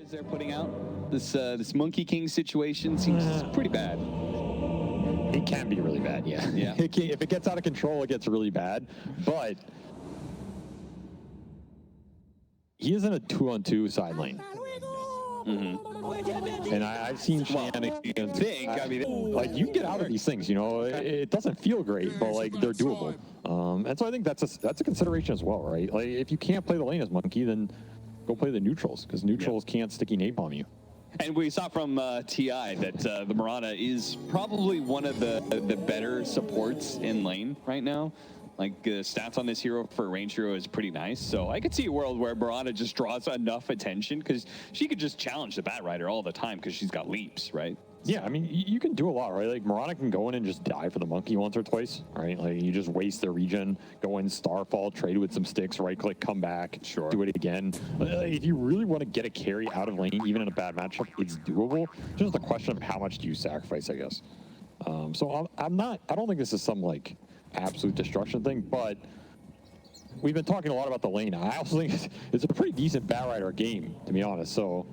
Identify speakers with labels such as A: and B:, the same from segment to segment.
A: characters they're putting out. This Monkey King situation seems pretty bad.
B: It can be really bad, yeah.
A: Yeah.
B: If it gets out of control, it gets really bad. But he isn't a 2-on-2 side lane. And I've seen shenanigans. Like, you can get out of these things, you know. It doesn't feel great, but like they're doable. And so I think that's a consideration as well, right? Like, if you can't play the lane as Monkey, then go play the neutrals, because neutrals can't sticky napalm you.
A: And we saw from TI that the Mirana is probably one of the better supports in lane right now. Like, stats on this hero for a range hero is pretty nice. So I could see a world where Mirana just draws enough attention, because she could just challenge the Bat Rider all the time because she's got leaps, right?
B: Yeah, I mean, you can do a lot, right? Like, Mirana can go in and just die for the Monkey once or twice, right? Like, you just waste the regen, go in, Starfall, trade with some sticks, right-click, come back, do it again. Like, if you really want to get a carry out of lane, even in a bad matchup, it's doable. Just a question of how much do you sacrifice, I guess. So I don't think this is some, like, absolute destruction thing, but we've been talking a lot about the lane. I also think it's a pretty decent Bat Rider game, to be honest. So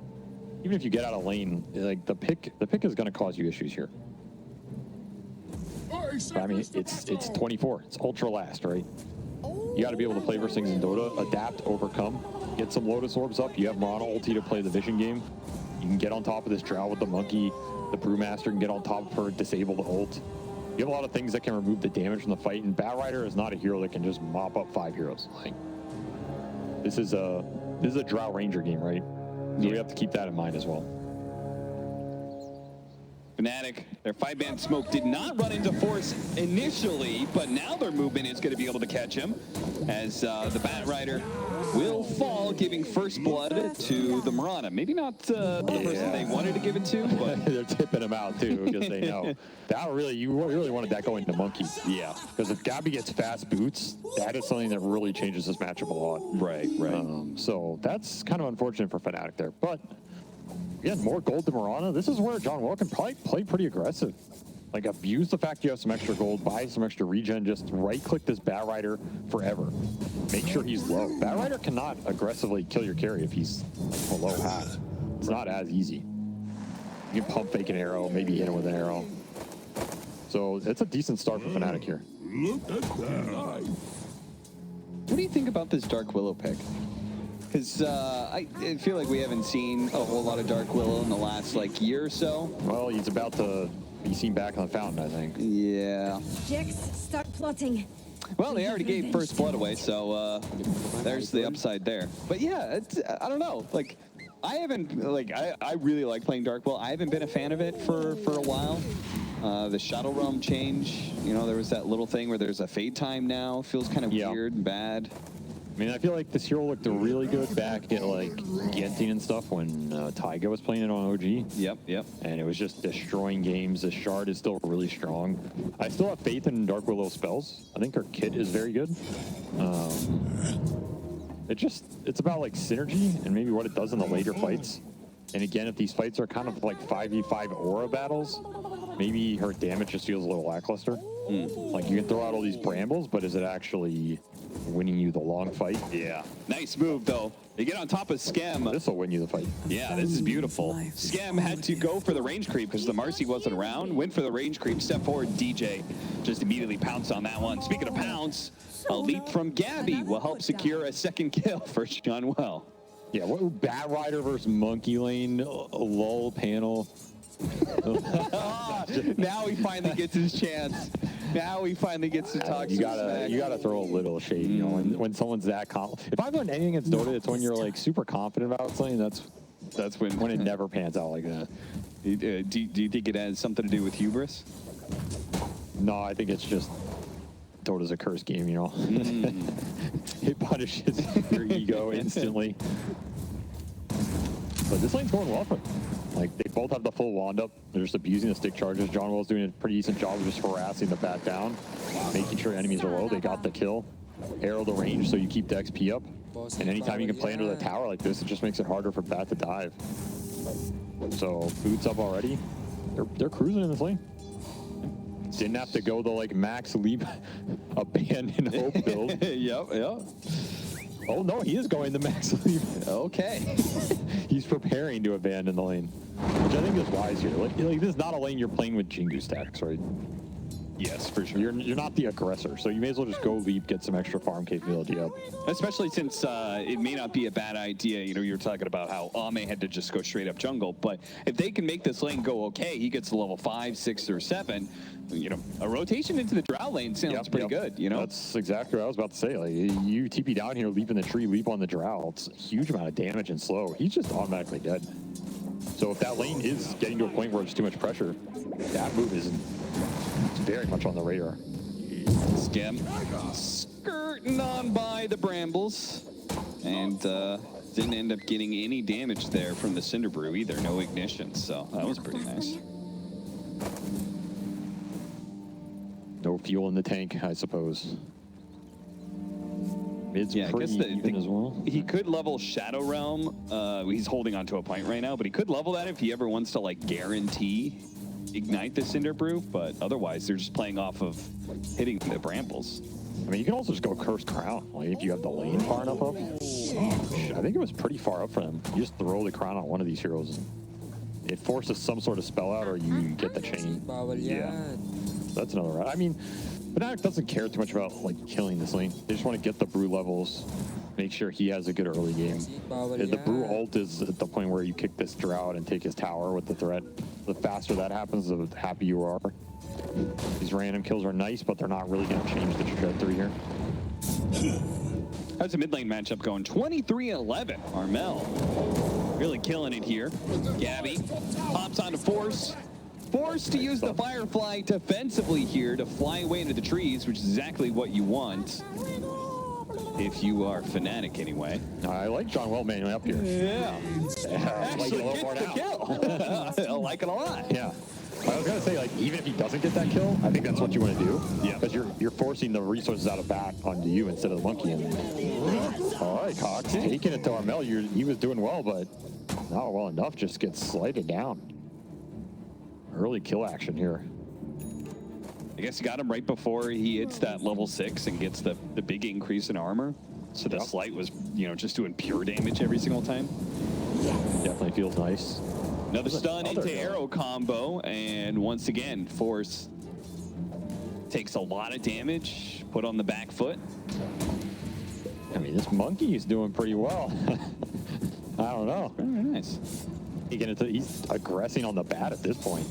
B: even if you get out of lane, like the pick is going to cause you issues here. But, I mean, it's 24. It's ultra last, right? You got to be able to play versus things in Dota, adapt, overcome, get some Lotus Orbs up. You have Mirana ulti to play the Vision game. You can get on top of this Drow with the Monkey. The Brewmaster can get on top of her, disable the ult. You have a lot of things that can remove the damage from the fight, and Bat Rider is not a hero that can just mop up 5 heroes. Like, this is a Drow Ranger game, right? So we have to keep that in mind as well.
A: Fnatic, their 5-man smoke did not run into force initially, but now their movement is going to be able to catch him, as the Bat Rider will fall, giving first blood to the Mirana. Maybe not the person they wanted to give it to, but
B: they're tipping him out too, because they know that you really wanted that going to Monkey.
A: Yeah,
B: because if Gabby gets fast boots, that is something that really changes this matchup a lot.
A: Right.
B: So that's kind of unfortunate for Fnatic there, but again, more gold to Mirana. This is where John Well can probably play pretty aggressive. Like, abuse the fact you have some extra gold, buy some extra regen, just right-click this Bat Rider forever. Make sure he's low. Bat Rider cannot aggressively kill your carry if he's below half. It's not as easy. You can pump fake an arrow, maybe hit him with an arrow. So it's a decent start for Fnatic here.
A: Look at that. What do you think about this Dark Willow pick? Because I feel like we haven't seen a whole lot of Dark Willow in the last, like, year or so.
B: Well, he's about to be seen back on the fountain, I think.
A: Yeah.
C: Jax, start plotting.
A: Well, they already gave first blood away, so there's the upside there. But yeah, I don't know. Like, I haven't, like, I really like playing Dark Willow. I haven't been a fan of it for a while. The Shadow Realm change, you know, there was that little thing where there's a fade time now. Feels kind of weird and bad.
B: I mean, I feel like this hero looked really good back at, like, Genting and stuff when Taiga was playing it on OG.
A: Yep. And
B: it was just destroying games. The Shard is still really strong. I still have faith in Dark Willow spells. I think her kit is very good. It's about, like, synergy and maybe what it does in the later fights. And again, if these fights are kind of like 5v5 aura battles, maybe her damage just feels a little lackluster. Like, you can throw out all these brambles, but is it actually winning you the long fight?
A: Yeah. Nice move, though. They get on top of Skem.
B: This will win you the fight.
A: Yeah, this is beautiful. Skem had to go for the range creep because the Marcy wasn't around. Went for the range creep. Step forward, DJ just immediately pounced on that one. Speaking of pounce, a leap from Gabby will help secure a second kill for John Well.
B: Yeah, what Bat Rider versus Monkey Lane, lull panel.
A: Now he finally gets his chance. Now he finally gets to talk.
B: You gotta throw a little shade. You know, when someone's that confident. If I've learned anything against Dota, it's when you're like super confident about something. That's when it never pans out like that.
A: Do you think it has something to do with hubris?
B: No, I think it's just Dota's a cursed game. You know, it punishes your ego instantly. But this lane's going well for them. Like, they both have the full wand up. They're just abusing the stick charges. John Well's doing a pretty decent job of just harassing the Bat down, making sure enemies are low. They got the kill. Arrow the range so you keep the XP up. And anytime you can play under the tower like this, it just makes it harder for Bat to dive. So, boots up already. They're cruising in this lane. Didn't have to go the, like, max leap abandon hope build.
A: Yep.
B: Oh no, he is going the max leap.
A: Okay.
B: He's preparing to abandon the lane, which I think is wise here. Like this is not a lane you're playing with Jingu stacks, right?
A: Yes, for sure.
B: You're not the aggressor, so you may as well just go leap, get some extra farm capability up.
A: Especially since it may not be a bad idea. You know, you're talking about how Ame had to just go straight up jungle, but if they can make this lane go okay, he gets to level 5, 6, or 7. You know, a rotation into the Drow lane sounds pretty good. You know,
B: that's exactly what I was about to say. Like you TP down here, leap in the tree, leap on the Drow. It's a huge amount of damage and slow. He's just automatically dead. So if that lane is getting to a point where it's too much pressure, that move is very much on the radar.
A: Skem skirting on by the brambles, and didn't end up getting any damage there from the Cinder Brew either. No ignition, so that was pretty nice.
B: No fuel in the tank, I suppose. Mid's pretty even as well.
A: He could level Shadow Realm. He's holding onto a point right now, but he could level that if he ever wants to like guarantee ignite the Cinder Brew, but otherwise they're just playing off of hitting the brambles.
B: I mean, you can also just go Cursed Crown, like if you have the lane far enough up. I think it was pretty far up for them. You just throw the crown on one of these heroes. It forces some sort of spell out, or you get the chain. Yeah, that's another route. I mean, Fnatic doesn't care too much about like killing this lane. They just want to get the Brew levels, make sure he has a good early game. The Brew ult is at the point where you kick this Drow and take his tower with the threat. The faster that happens, the happier you are. These random kills are nice, but they're not really going to change the trajectory here.
A: How's the mid lane matchup going? 23-11. Armel really killing it here. Gabby hops onto Force. Forced to use the Firefly defensively here to fly away into the trees, which is exactly what you want. If you are Fnatic, anyway.
B: I like John Well manually up here.
A: Yeah.
B: Actually
A: gets the kill. I like it a lot.
B: Yeah. I was going to say, like, even if he doesn't get that kill, I think that's what you want to do.
A: Yeah.
B: Because you're forcing the resources out of back onto you instead of the monkey. All right, Cox, taking it to Armel. He was doing well, but not well enough. Just gets slighted down. Early kill action here.
A: I guess you got him right before he hits that level 6 and gets the big increase in armor. So the slight was, you know, just doing pure damage every single time.
B: Definitely feels nice.
A: Another stun into arrow combo, and once again, Force takes a lot of damage, put on the back foot.
B: I mean, this monkey is doing pretty well. I don't know.
A: Very nice.
B: He's aggressing on the bat at this point.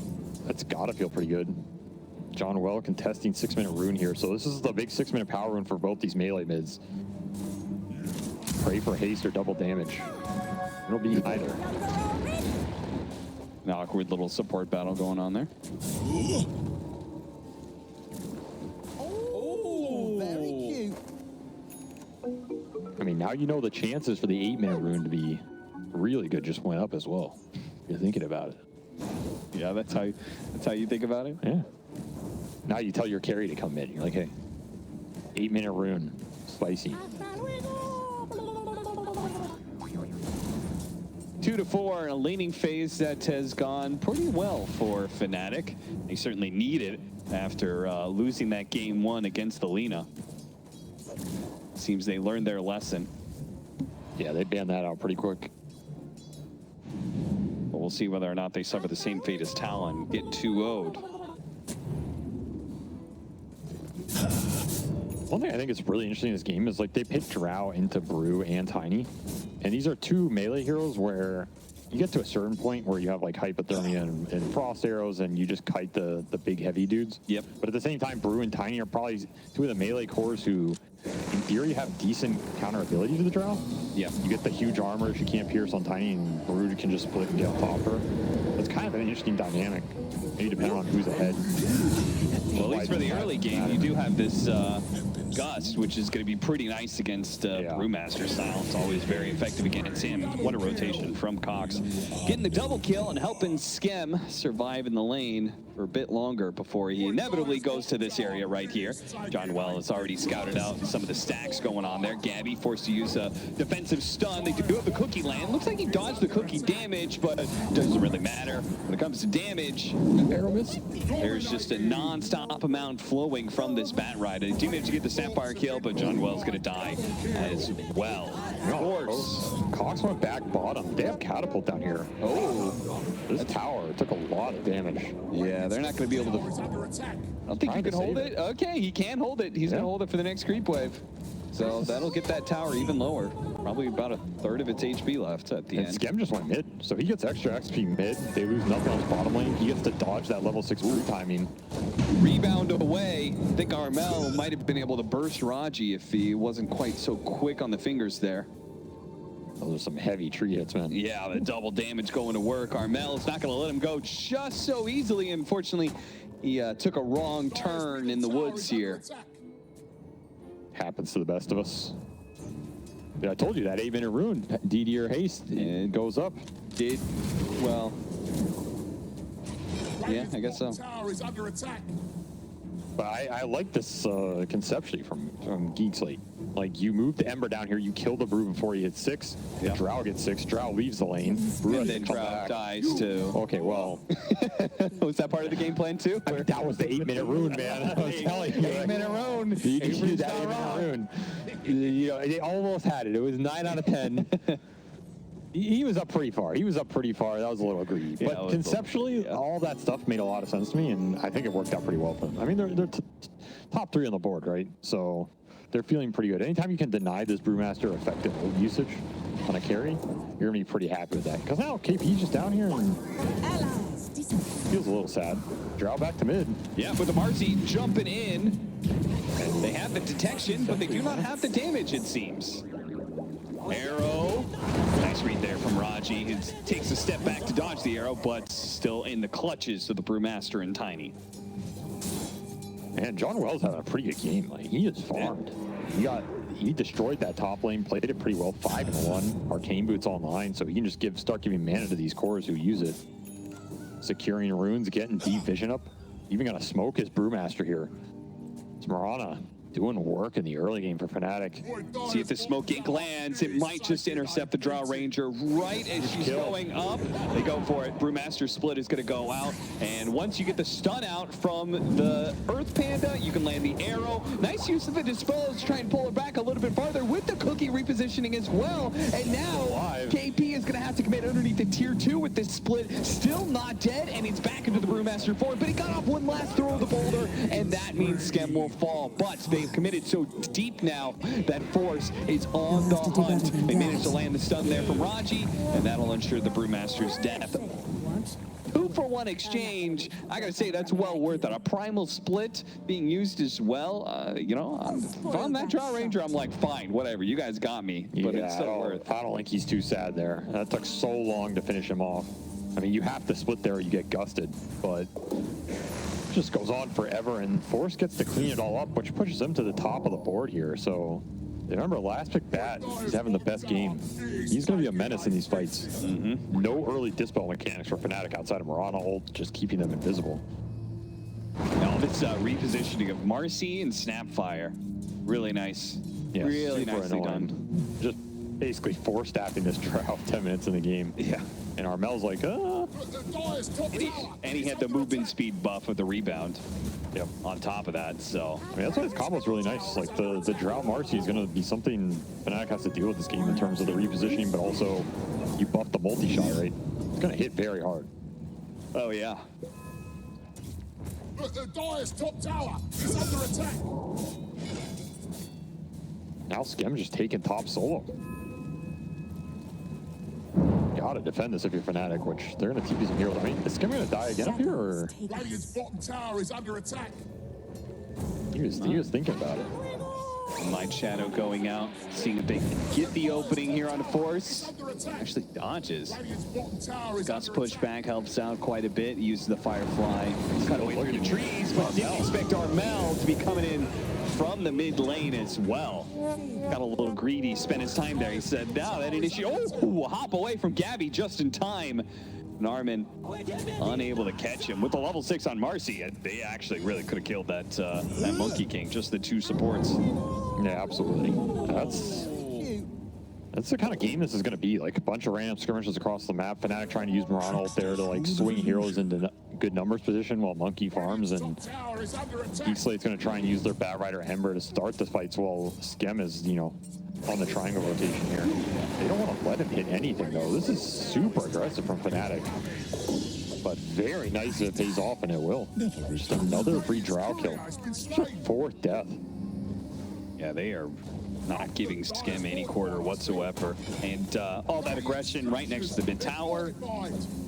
B: That's got to feel pretty good. John Well contesting 6-minute rune here, so this is the big 6-minute power rune for both these melee mids. Pray for haste or double damage. It'll be either.
A: An awkward little support battle going on there.
D: Oh, very cute.
B: I mean, now you know the chances for the 8-minute rune to be really good just went up as well. You're thinking about it.
A: Yeah, that's how you think about it?
B: Yeah. Now you tell your carry to come in. You're like, hey, 8-minute rune, spicy.
A: 2-4 in a laning phase that has gone pretty well for Fnatic. They certainly need it after losing that game 1 against the Lina. Seems they learned their lesson.
B: Yeah, they banned that out pretty quick.
A: But we'll see whether or not they suffer the same fate as Talon, get 2-0'd.
B: One thing I think is really interesting in this game is like they picked Drow into Brew and Tiny. And these are two melee heroes where you get to a certain point where you have like hypothermia and frost arrows and you just kite the big heavy dudes.
A: Yep.
B: But at the same time, Brew and Tiny are probably two of the melee cores who, in theory, have decent counter ability to the Drow.
A: Yeah.
B: You get the huge armor if you can't pierce on Tiny, and Brew can just split and get off her. It's kind of an interesting dynamic, maybe depending on who's ahead.
A: Well, at least for the early game, you do have this Gust, which is going to be pretty nice against Brewmaster style. It's always very effective against him. What a rotation from Cox. Getting the double kill and helping Skem survive in the lane for a bit longer before he inevitably goes to this area right here. John Well has already scouted out some of the stacks going on there. Gabby forced to use a defensive stun. They do have the cookie land. Looks like he dodged the cookie damage, but it doesn't really matter. When it comes to damage, there's just a non-stop amount flowing from this Bat Ride. They do manage to get the Snapfire kill, but John Wells gonna die as well. Of course.
B: Cox went back bottom. They have catapult down here.
A: Oh,
B: This tower took a lot of damage.
A: yeah, they're not gonna be able to. I don't think he can hold it. Okay, he can hold it. He's gonna hold it for the next creep wave. So that'll get that tower even lower. Probably about a third of its HP left at the
B: And
A: end.
B: Skem just went mid, so he gets extra XP mid. They lose nothing on his bottom lane. He gets to dodge that level 6 brute timing.
A: Rebound away. I think Armel might have been able to burst Raji if he wasn't quite so quick on the fingers there.
B: Those are some heavy tree hits, man.
A: Yeah, the double damage going to work. Armel's not going to let him go just so easily. Unfortunately, he took a wrong turn in the woods here.
B: Happens to the best of us. Yeah, I told you that 8-minute rune, DD or haste, it goes up.
A: Did, well, yeah, I guess so.
D: Tower is under attack.
B: But I like this conceptually from Geek Slate. Like, you move the Ember down here, you kill the Brew before he hits 6.
A: Yeah.
B: Drow gets 6, Drow leaves the lane. Brew
A: And
B: has
A: then
B: to come
A: Drow
B: back.
A: dies too.
B: Okay, well,
A: Was that part of the game plan too?
B: I mean, that was the 8-minute rune, man. I was telling you.
A: 8-minute rune.
B: You just
A: Avery's
B: did that
A: not
B: 8-minute
A: wrong.
B: rune. You know, they almost had it. It was 9 out of 10. He was up pretty far. That was a little greedy.
A: Yeah, it
B: But
A: was
B: conceptually, all that stuff made a lot of sense to me, and I think it worked out pretty well for them. I mean, they're top 3 on the board, right? So they're feeling pretty good. Anytime you can deny this Brewmaster effective ult usage on a carry, you're going to be pretty happy with that. Because now KP's just down here and
C: Allies disappear.
B: feels a little sad. Drow back to mid.
A: Yeah, with the Marcy jumping in. They have the detection, but they do not have the damage, it seems. Arrow. Nice read there from Raji, who takes a step back to dodge the arrow, but still in the clutches of the Brewmaster and Tiny.
B: Man, John Wells had a pretty good game. Like, he is farmed. He destroyed that top lane, played it pretty well. 5-1. Arcane Boots online, so he can just start giving mana to these cores who use it. Securing runes, getting deep vision up. Even gonna smoke his Brewmaster here. It's Marana doing work in the early game for Fnatic.
A: See if the smoke ink lands. It might just intercept the Drow Ranger right as she's going up. They go for it. Brewmaster split is going to go out. And once you get the stun out from the Earth Panda, you can land the arrow. Nice use of the Dispose to try and pull it back a little bit farther with the cookie repositioning as well. And now KP is going to have to commit underneath the tier 2 with this split. Still not dead, and it's back into the Brewmaster forward. But he got off one last throw of the boulder, and that means Skem will fall. But they've committed so deep now that Force is on the hunt. They managed to land the stun there from Raji, and that'll ensure the Brewmaster's death. 2-for-1 exchange. I gotta say, that's well worth it. A primal split being used as well. You know, if I'm that Drow Ranger, I'm like, fine, whatever. You guys got me, but it's still worth.
B: I don't think he's too sad there. That took so long to finish him off. I mean, you have to split there or you get gusted, but just goes on forever, and Force gets to clean it all up, which pushes him to the top of the board here. So remember, last pick bat, he's having the best game. He's going to be a menace in these fights. No early dispel mechanics for Fnatic outside of Marana ult, just keeping them invisible.
A: Now this repositioning of Marcy and Snapfire, really nice.
B: Yeah,
A: really
B: super
A: nicely
B: annoying.
A: done.
B: Just basically force-staffing this Drow 10 minutes in the game.
A: Yeah.
B: And Armel's like,
A: And he had the movement speed buff with the rebound.
B: Yep.
A: On top of that, so.
B: I mean, that's why his combo's really nice. Like, the Drow Marcy is going to be something Fnatic has to deal with this game in terms of the repositioning, but also you buff the multi-shot, right? It's going to hit very hard.
A: Oh, yeah.
D: The Dire's top tower is under attack.
B: Now Skem just taking top solo. Gotta defend this if you're Fnatic, which they're gonna TP some heroes. I mean, is Skem gonna die again up here, or?
D: Radiant's bottom tower is under attack.
B: He was thinking about it.
A: Light Shadow going out, seeing if they can get the opening here on Force. Actually dodges.
D: Radiant's bottom tower is
A: Gus
D: under
A: push
D: attack.
A: back helps out quite a bit. Uses the Firefly. Cut away through the trees, but didn't expect Armel to be coming in from the mid lane as well. Got a little greedy, spent his time there. He said, now that initiate. Oh, hop away from Gabby just in time. Narman unable to catch him with the level 6 on Marcy. They actually really could have killed that that Monkey King, just the 2 supports.
B: Yeah, absolutely. That's the kind of game this is going to be. Like a bunch of random skirmishes across the map. Fnatic trying to use Marana ult there to like swing heroes into good numbers position while Monkey farms, and
D: Tower is under attack.
B: Geek Slate's going to try and use their Bat Rider Ember to start the fights while Skem is, you know, on the triangle rotation here. They don't want to let him hit anything, though. This is super aggressive from Fnatic. But very nice if it pays off, and it will. Just another free drow kill. Fourth death.
A: Yeah, they are not giving Skem any quarter whatsoever. And all that aggression right next to the mid tower.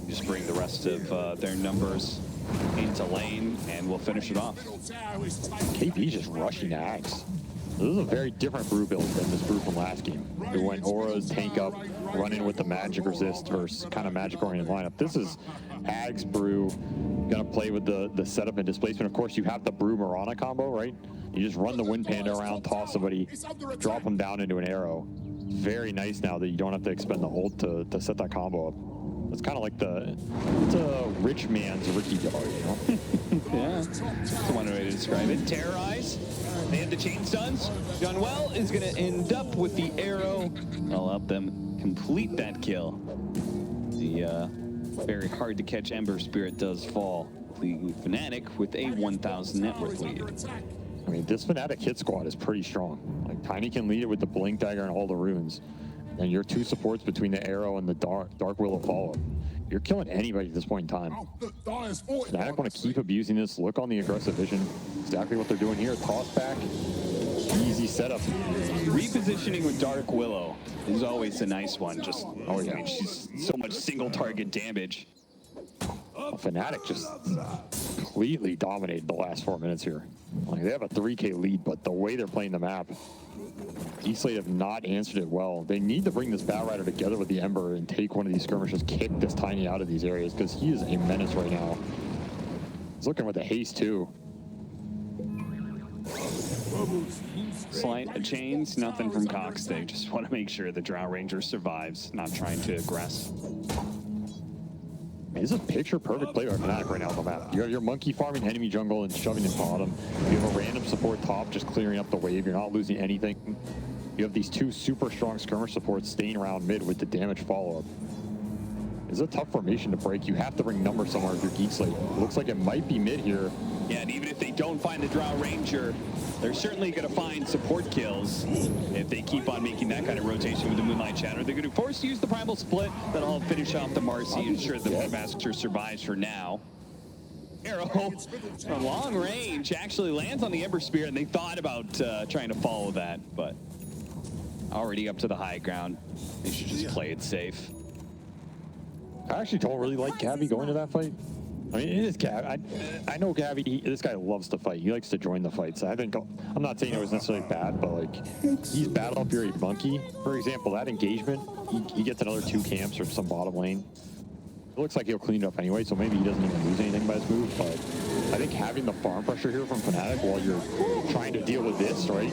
A: Just bring the rest of their numbers into lane, and we'll finish it off.
B: KP just rushing Axe. This is a very different brew build than this brew from last game. It went auras, tank up, run in with the magic resist or kind of magic oriented lineup. This is Axe brew, gonna play with the setup and displacement. Of course, you have the brew Mirana combo, right? You just run the Wind Panda around, toss somebody, drop them down into an arrow. Very nice now that you don't have to expend the ult to set that combo up. It's kind of like it's a rich man's Ricky Dog, you know?
A: Yeah, that's one way to describe it. Terrorize. They have the chain stuns. Done well is going to end up with the arrow. I'll help them complete that kill. The very hard to catch Ember Spirit does fall. The Fnatic with a 1,000 net worth lead.
B: I mean, this Fnatic hit squad is pretty strong. Like, Tiny can lead it with the Blink Dagger and all the runes. And your two supports between the arrow and the Dark Willow follow-up. You're killing anybody at this point in time. Fnatic want to keep abusing this. Look on the aggressive vision. Exactly what they're doing here. Toss back. Easy setup.
A: Repositioning with Dark Willow is always a nice one. Just, oh yeah, she's so much single target damage.
B: Fnatic just completely dominated the last 4 minutes here. Like, they have a 3K lead, but the way they're playing the map, Geek Slate have not answered it well. They need to bring this Bat Rider together with the Ember and take one of these skirmishes, kick this Tiny out of these areas, because he is a menace right now. He's looking with the haste too.
A: Slight chains, nothing from Cox. They just want to make sure the Drow Ranger survives, not trying to aggress.
B: This is a picture-perfect play by Fnatic right now on the map. You have your monkey farming enemy jungle and shoving it bottom. You have a random support top just clearing up the wave. You're not losing anything. You have these two super strong skirmish supports staying around mid with the damage follow-up. It's a tough formation to break. You have to bring numbers somewhere if you're Geek Slate. It looks like it might be mid here.
A: Yeah, and even if they don't find the Drow Ranger, they're certainly going to find support kills if they keep on making that kind of rotation with the Moonlight Shadow. They're going to force to use the Primal Split. That'll finish off the Marcy and ensure the Master survives for now. Arrow from long range actually lands on the Ember Spirit, and they thought about trying to follow that, but already up to the high ground. They should just play it safe.
B: I actually don't really like Gabby going to that fight. I mean, it is Gabby. I know Gabby, this guy loves to fight. He likes to join the fights. I think, I'm not saying it was necessarily bad, but like, he's Battle Fury Monkey. For example, that engagement, he gets another 2 camps or some bottom lane. It looks like he'll clean it up anyway, so maybe he doesn't even lose anything by this move, but I think having the farm pressure here from Fnatic while you're trying to deal with this, right,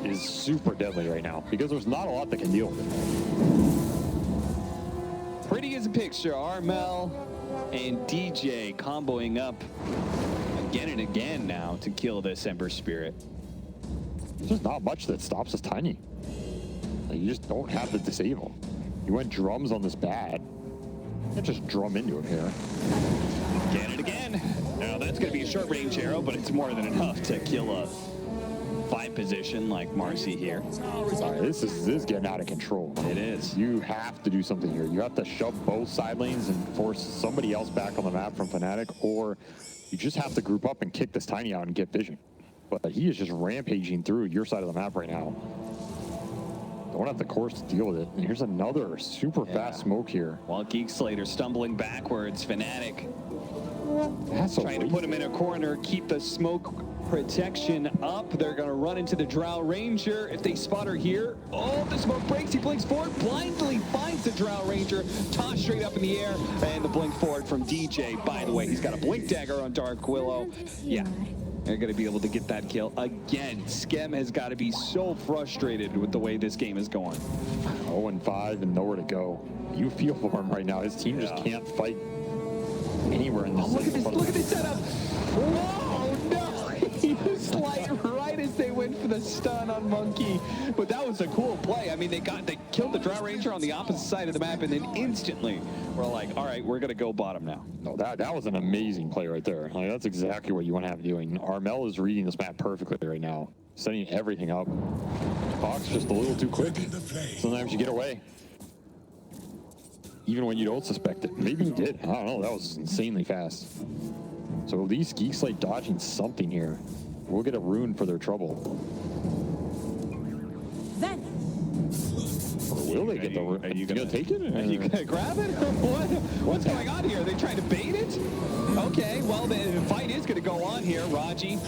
B: is super deadly right now, because there's not a lot that can deal with it.
A: Pretty as a picture, Armel and DJ comboing up again and again now to kill this Ember Spirit.
B: There's just not much that stops this Tiny. Like, you just don't have to disable. You went drums on this bat. You can't just drum into him here.
A: Again and again. Now that's going to be a short range arrow, but it's more than enough to kill a 5 position like Marcy here.
B: Sorry, this is getting out of control.
A: It is.
B: You have to do something here. You have to shove both side lanes and force somebody else back on the map from Fnatic, or you just have to group up and kick this Tiny out and get vision. But he is just rampaging through your side of the map right now. Don't have the course to deal with it. And here's another super fast smoke here.
A: While Geek Slate are stumbling backwards, Fnatic trying to put him in a corner, keep the smoke protection up. They're going to run into the Drow Ranger. If they spot her here, oh, the smoke breaks. He blinks forward, blindly finds the Drow Ranger, tossed straight up in the air, and the blink forward from DJ. By the way, he's got a blink dagger on Dark Willow. Yeah, they're going to be able to get that kill again. Skem has got to be so frustrated with the way this game is going.
B: 0-5 and nowhere to go. You feel for him right now. His team just can't fight anywhere in this.
A: Look at this setup. Whoa, no! He was like right as they went for the stun on Monkey. But that was a cool play. I mean, they killed the Drow Ranger on the opposite side of the map, and then instantly we're like, all right, we're gonna go bottom now.
B: No, that was an amazing play right there. Like, that's exactly what you want to have doing. Armel is reading this map perfectly right now, setting everything up. Fox just a little too quick. Sometimes you get away, even when you don't suspect it. Maybe he did. I don't know. That was insanely fast. So at least Geek Slate dodging something here. We'll get a rune for their trouble.
C: Then
B: Or will they get the rune? Are you gonna take it?
A: Are you gonna grab it? What's going on here? Are they trying to bait it? Okay, well, the fight is gonna go on here. Raji,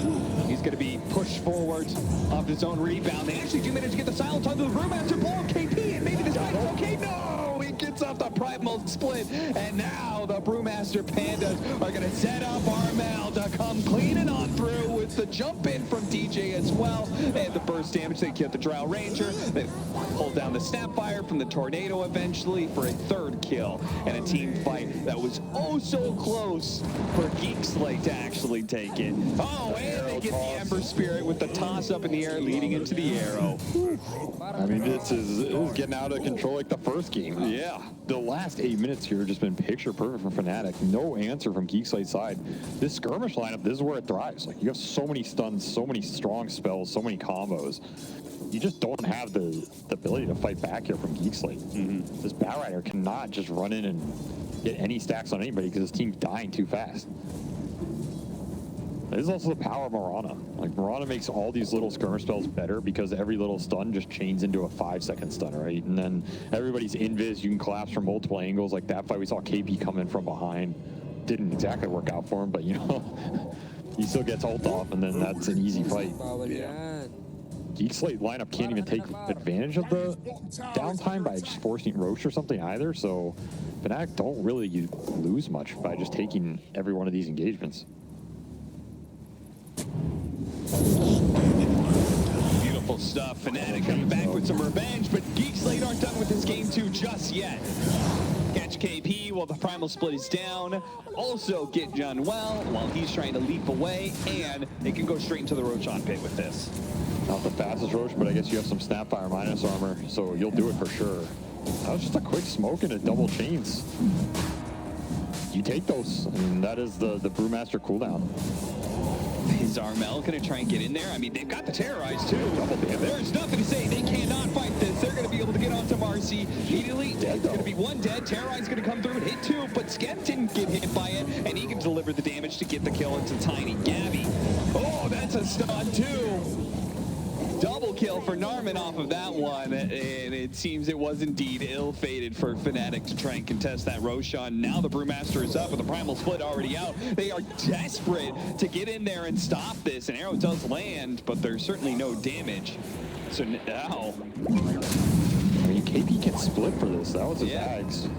A: he's gonna be pushed forward off his own rebound. They actually do manage to get the silence onto the Brewmaster blow KP, and maybe this fight is okay. No, he gets off the primal split, and now the Brewmaster Pandas are gonna set up Armel to come cleaning on through with the jump in from DJ as well. And the burst damage, they get the Drow Ranger. They pull down the Snapfire from the Tornado eventually for a third kill, and a team fight that was oh so close for Geek Slate to actually take it. Oh, and they get the Ember Spirit with the toss up in the air leading into the arrow.
B: I mean, this is getting out of control like the first game.
A: Yeah.
B: The last 8 minutes here have just been picture perfect from Fnatic. No answer from Geek Slate's side. This skirmish lineup, this is where it thrives. Like, you have so many stuns, so many strong spells, so many combos. You just don't have the ability to fight back here from Geek Slate. This Batrider cannot just run in and get any stacks on anybody because his team's dying too fast. This is also the power of Mirana. Like, Mirana makes all these little skirmish spells better because every little stun just chains into a 5-second stun, right? And then everybody's invis, you can collapse from multiple angles. Like that fight, we saw KP come in from behind. Didn't exactly work out for him, but you know, he still gets ult off, and then that's an easy fight.
E: Yeah.
B: Geek Slate lineup can't even take advantage of the downtime by just forcing Roche or something either, so Fnatic don't really lose much by just taking every one of these engagements.
A: Beautiful stuff. Fnatic coming back with some revenge, but Geek Slate aren't done with this game 2 just yet. Catch KP while the primal split is down. Also get John well while he's trying to leap away, and they can go straight into the Roshan pit with this.
B: Not the fastest Roche, but I guess you have some Snapfire minus armor, so you'll do it for sure. That was just a quick smoke and a double chains. You take those. I mean, that is the Brewmaster cooldown.
A: Is Armel going to try and get in there? I mean, they've got the Terrorize too. There's nothing to say. They cannot fight this. They're going to be able to get onto Marcy immediately. There's going to be one dead. Terrorize going to come through and hit 2, but Skep didn't get hit by it, and he can deliver the damage to get the kill into Tiny Gabby. Oh, that's a stun too. Double kill for Narman off of that one, and it seems it was indeed ill-fated for Fnatic to try and contest that Roshan. Now the Brewmaster is up with the primal split already out. They are desperate to get in there and stop this. An arrow does land, but there's certainly no damage. So now,
B: I mean, KP can split for this. That was his bags.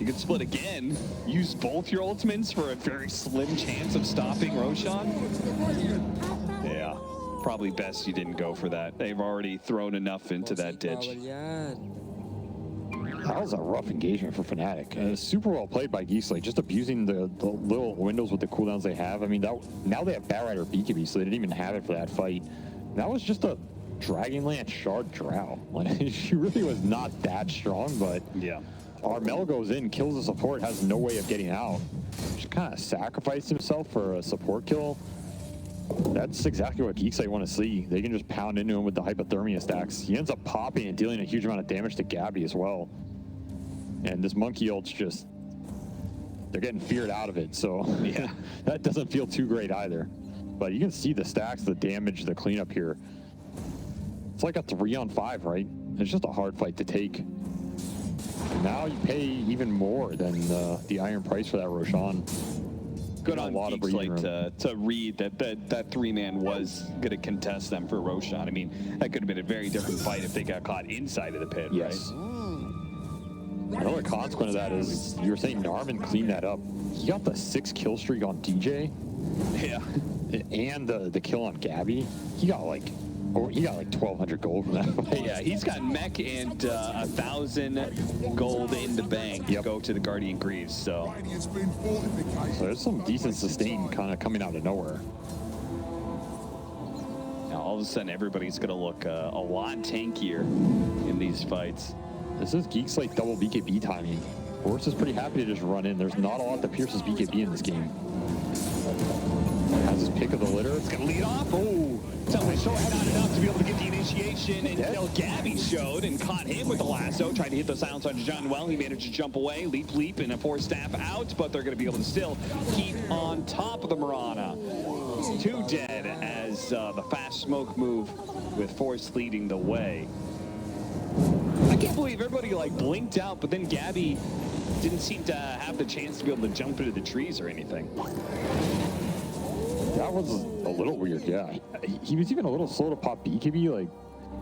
A: You can split again. Use both your ultimates for a very slim chance of stopping Roshan. Yeah. Probably best you didn't go for that. They've already thrown enough into that ditch.
B: That was a rough engagement for Fnatic. Super well played by Geek Slate, just abusing the little windows with the cooldowns they have. I mean, now they have Batrider BKB, so they didn't even have it for that fight. That was just a Dragonlance Shard Drow. Like, she really was not that strong, but
A: yeah.
B: Armel goes in, kills the support, has no way of getting out. Just kind of sacrificed himself for a support kill. That's exactly what Geek Slate want to see. They can just pound into him with the hypothermia stacks. He ends up popping and dealing a huge amount of damage to Gabby as well. And this monkey ult's just, they're getting feared out of it. So yeah, that doesn't feel too great either. But you can see the stacks, the damage, the cleanup here. It's like a 3-on-5, right? It's just a hard fight to take. And now you pay even more than the iron price for that Roshan.
A: Good on Geek Slate to read that 3-man was going to contest them for Roshan. I mean, that could have been a very different fight if they got caught inside of the pit,
B: yes. Right? Another consequence of that is, you were saying Narman cleaned that up. He got the 6 kill streak on DJ.
A: Yeah.
B: And the kill on Gabby. He got like 1,200 gold from that fight.
A: Yeah, he's got mech and 1,000 gold in the bank to go to the Guardian Greaves, so
B: there's some decent sustain kind of coming out of nowhere.
A: Now all of a sudden everybody's going to look a lot tankier in these fights.
B: This is Geek Slate double BKB timing. Force is pretty happy to just run in. There's not a lot that pierces BKB in this game. Has his pick of the litter.
A: It's going to lead off. Oh, Subway so had not enough to be able to get the initiation until Gabby showed and caught him with the lasso. Tried to hit the silence on John well. He managed to jump away, leap, and a force staff out, but they're going to be able to still keep on top of the Mirana. 2 dead as the fast smoke move with Force leading the way. I can't believe everybody like blinked out, but then Gabby didn't seem to have the chance to be able to jump into the trees or anything.
B: That was a little weird, yeah. He was even a little slow to pop BKB. Like,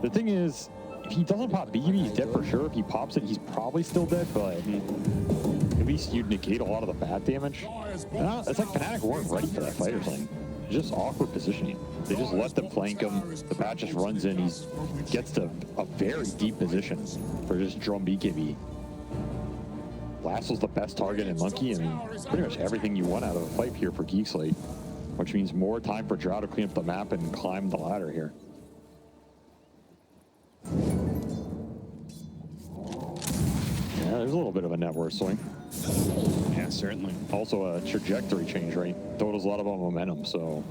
B: the thing is, if he doesn't pop BKB, he's dead for sure. If he pops it, he's probably still dead, but at least you'd negate a lot of the bad damage. It's like Fnatic weren't ready for that fight or something. Just awkward positioning. They just let them flank him. The bat just runs in. He gets to a very deep position for just drum BKB. Lasso's the best target in Monkey. I mean, pretty much everything you want out of a fight here for Geek Slate, which means more time for Drow to clean up the map and climb the ladder here. Yeah, there's a little bit of a net worth swing.
A: Yeah, certainly.
B: Also a trajectory change, right? Dota's a lot about momentum, so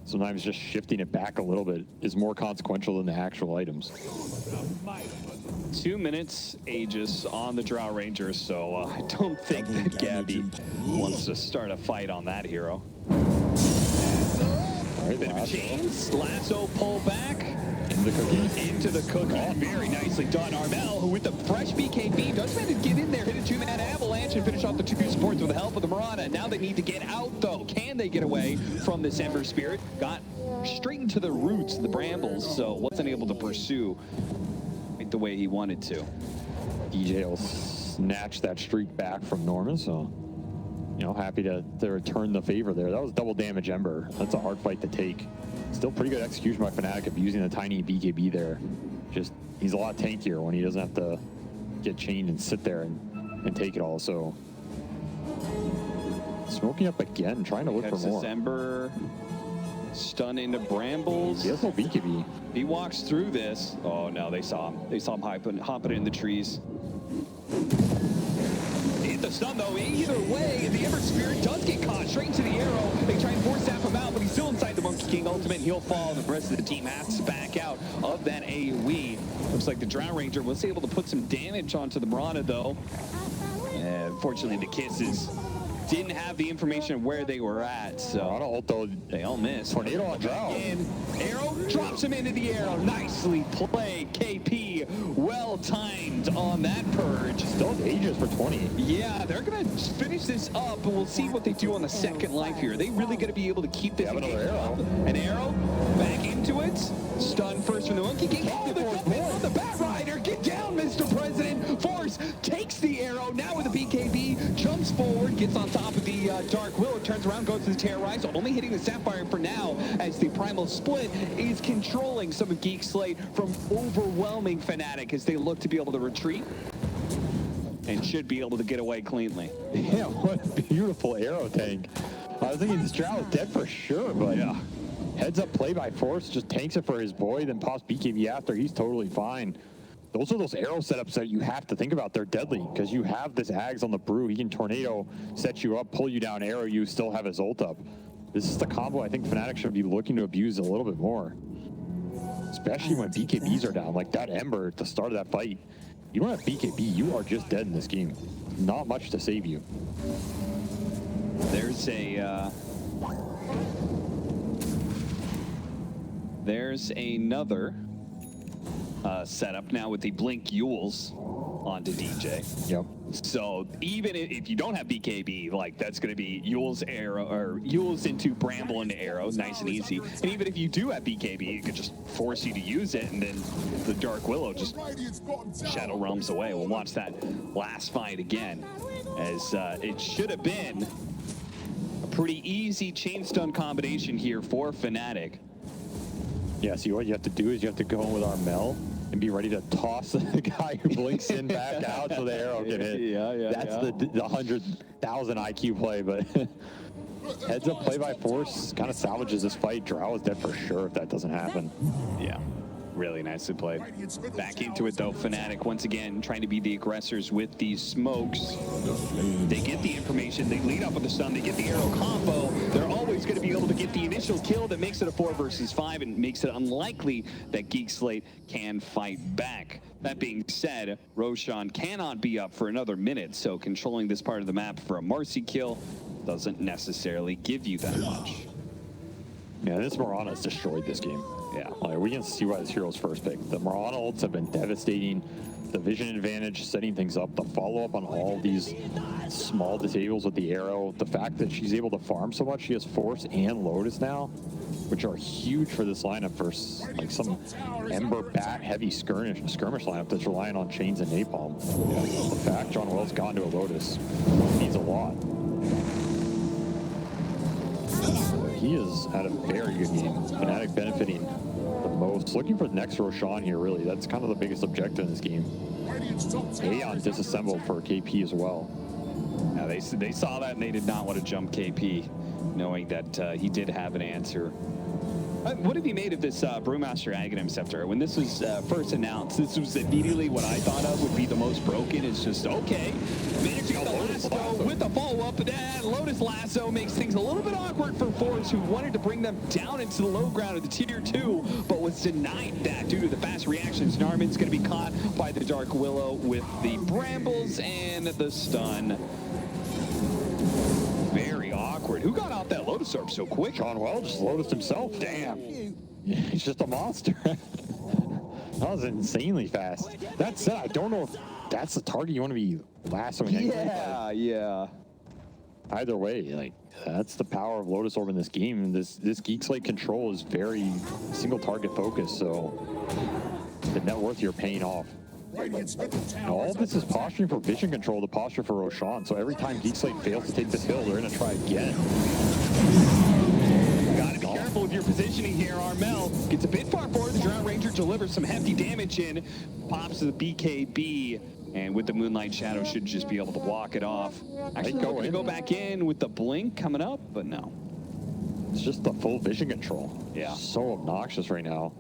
B: sometimes just shifting it back a little bit is more consequential than the actual items.
A: 2 minutes Aegis on the Drow Ranger, so I don't think that Gabby wants to start a fight on that hero.
B: Right,
A: Bit of a chains, lasso pull back. Into the cookie. Very nicely done. Armel, who with the fresh BKB, does manage to get in there, hit a 2-man avalanche, and finish off the 2 supports with the help of the Mirana. Now they need to get out, though. Can they get away from this Ember Spirit? Got straight into the roots of the brambles, so wasn't able to pursue the way he wanted to.
B: DJ will snatch that streak back from Norman, so, you know, happy to return the favor there. That was double damage Ember. That's a hard fight to take. Still pretty good execution by Fnatic of using the tiny BKB there. Just, he's a lot tankier when he doesn't have to get chained and sit there and take it all, so. Smoking up again, trying to look for more.
A: Ember, stun into brambles.
B: He has no BKB.
A: He walks through this. Oh no, they saw him. They saw him hopping in the trees. Hit the stun though. Either way, the Ember Spirit does get caught straight into the arrow. They try and force staff him out, but he's still inside the Monkey King ultimate. He'll fall. The rest of the team has to back out of that AoE. Looks like the Drow Ranger was able to put some damage onto the Mirana though. Unfortunately, the Kisses didn't have the information of where they were at, so they all missed.
B: Tornado on Drow.
A: Arrow drops him into the arrow. Nicely played, KP. Well timed on that purge.
B: Still Aegis for 20.
A: Yeah, they're gonna finish this up, and we'll see what they do on the second life here. They really gonna be able to keep this
B: another arrow.
A: An arrow back into it. Stun first from the Monkey King. Oh, they're coming on the Bat Rider. Get down, Mr. President. Force takes the arrow. Now with the BKB, jumps forward, gets on top of the Dark Willow, turns around, goes to the Terrorize, only hitting the Sapphire for now, as the Primal Split is controlling some of Geek Slate from overwhelming Fnatic as they look to be able to retreat and should be able to get away cleanly.
B: Yeah, what a beautiful arrow tank. I was thinking this Drow is dead for sure, but yeah. Heads up play by Force, just tanks it for his boy, then pops BKB after. He's totally fine. Those are those arrow setups that you have to think about. They're deadly because you have this Ags on the brew. He can tornado, set you up, pull you down, arrow you, still have his ult up. This is the combo I think Fnatic should be looking to abuse a little bit more. Especially when BKBs are down, like that Ember at the start of that fight. You don't have BKB, you are just dead in this game. Not much to save you.
A: There's another setup now with the Blink Yules onto DJ.
B: Yep.
A: So even if you don't have BKB, like that's going to be Yules arrow or Yules into Bramble into arrow, nice and easy. And even if you do have BKB, it could just force you to use it, and then the Dark Willow just Shadow Realms away. We'll watch that last fight again, as it should have been a pretty easy chain stun combination here for Fnatic.
B: Yeah, see what you have to do is you have to go in with Armel and be ready to toss the guy who blinks in back out so the arrow can hit. That's the 100,000 IQ play, but heads up play by Force kind of salvages this fight. Drow is dead for sure if that doesn't happen.
A: Yeah. Really nicely played. Back into it though, Fnatic once again trying to be the aggressors with these smokes. They get the information, they lead up with the stun, they get the arrow combo. They're always going to be able to get the initial kill that makes it a 4 versus 5 and makes it unlikely that Geek Slate can fight back. That being said, Roshan cannot be up for another minute, so controlling this part of the map for a Marcy kill doesn't necessarily give you that much.
B: Yeah, this Mirana's destroyed this game.
A: Yeah.
B: Like, we can see why this hero's first pick. The Mirana ults have been devastating. The vision advantage, setting things up, the follow-up on all these small disables with the arrow, the fact that she's able to farm so much, she has Force and Lotus now, which are huge for this lineup versus like some Ember Bat heavy skirmish lineup that's relying on chains and napalm. Yeah. The fact John Wells got into a Lotus means a lot. He has had a very good game. Fnatic benefiting the most. Looking for the next Roshan here, really. That's kind of the biggest objective in this game. Aeon disassembled for KP as well.
A: Yeah, they saw that and they did not want to jump KP, knowing that he did have an answer. What have you made of this Brewmaster Aghanim Scepter? When this was first announced, this was immediately what I thought of would be the most broken. It's just, okay, managing the lasso with the follow-up, and then Lotus Lasso makes things a little bit awkward for Force, who wanted to bring them down into the low ground of the tier 2, but was denied that due to the fast reactions. Narman's going to be caught by the Dark Willow with the Brambles and the stun. Very awkward. Who got out that Lotus Orb so quick?
B: John Wells just Lotus himself. Damn. Yeah, he's just a monster. That was insanely fast. That said, I don't know if that's the target you want to be lassoing.
A: Yeah.
B: Either way, like, that's the power of Lotus Orb in this game. This Geek Slate control is very single target focused, so the net worth you're paying off. All of this is posturing for vision control, the posture for Roshan. So every time Geek Slate fails to take this hill, they're going to try again.
A: Gotta be careful with your positioning here. Armel gets a bit far forward. The Drown Ranger delivers some hefty damage in. Pops to the BKB. And with the Moonlight Shadow, should just be able to walk it off. Actually, going to go back in with the Blink coming up, but no.
B: It's just the full vision control.
A: Yeah.
B: So obnoxious right now.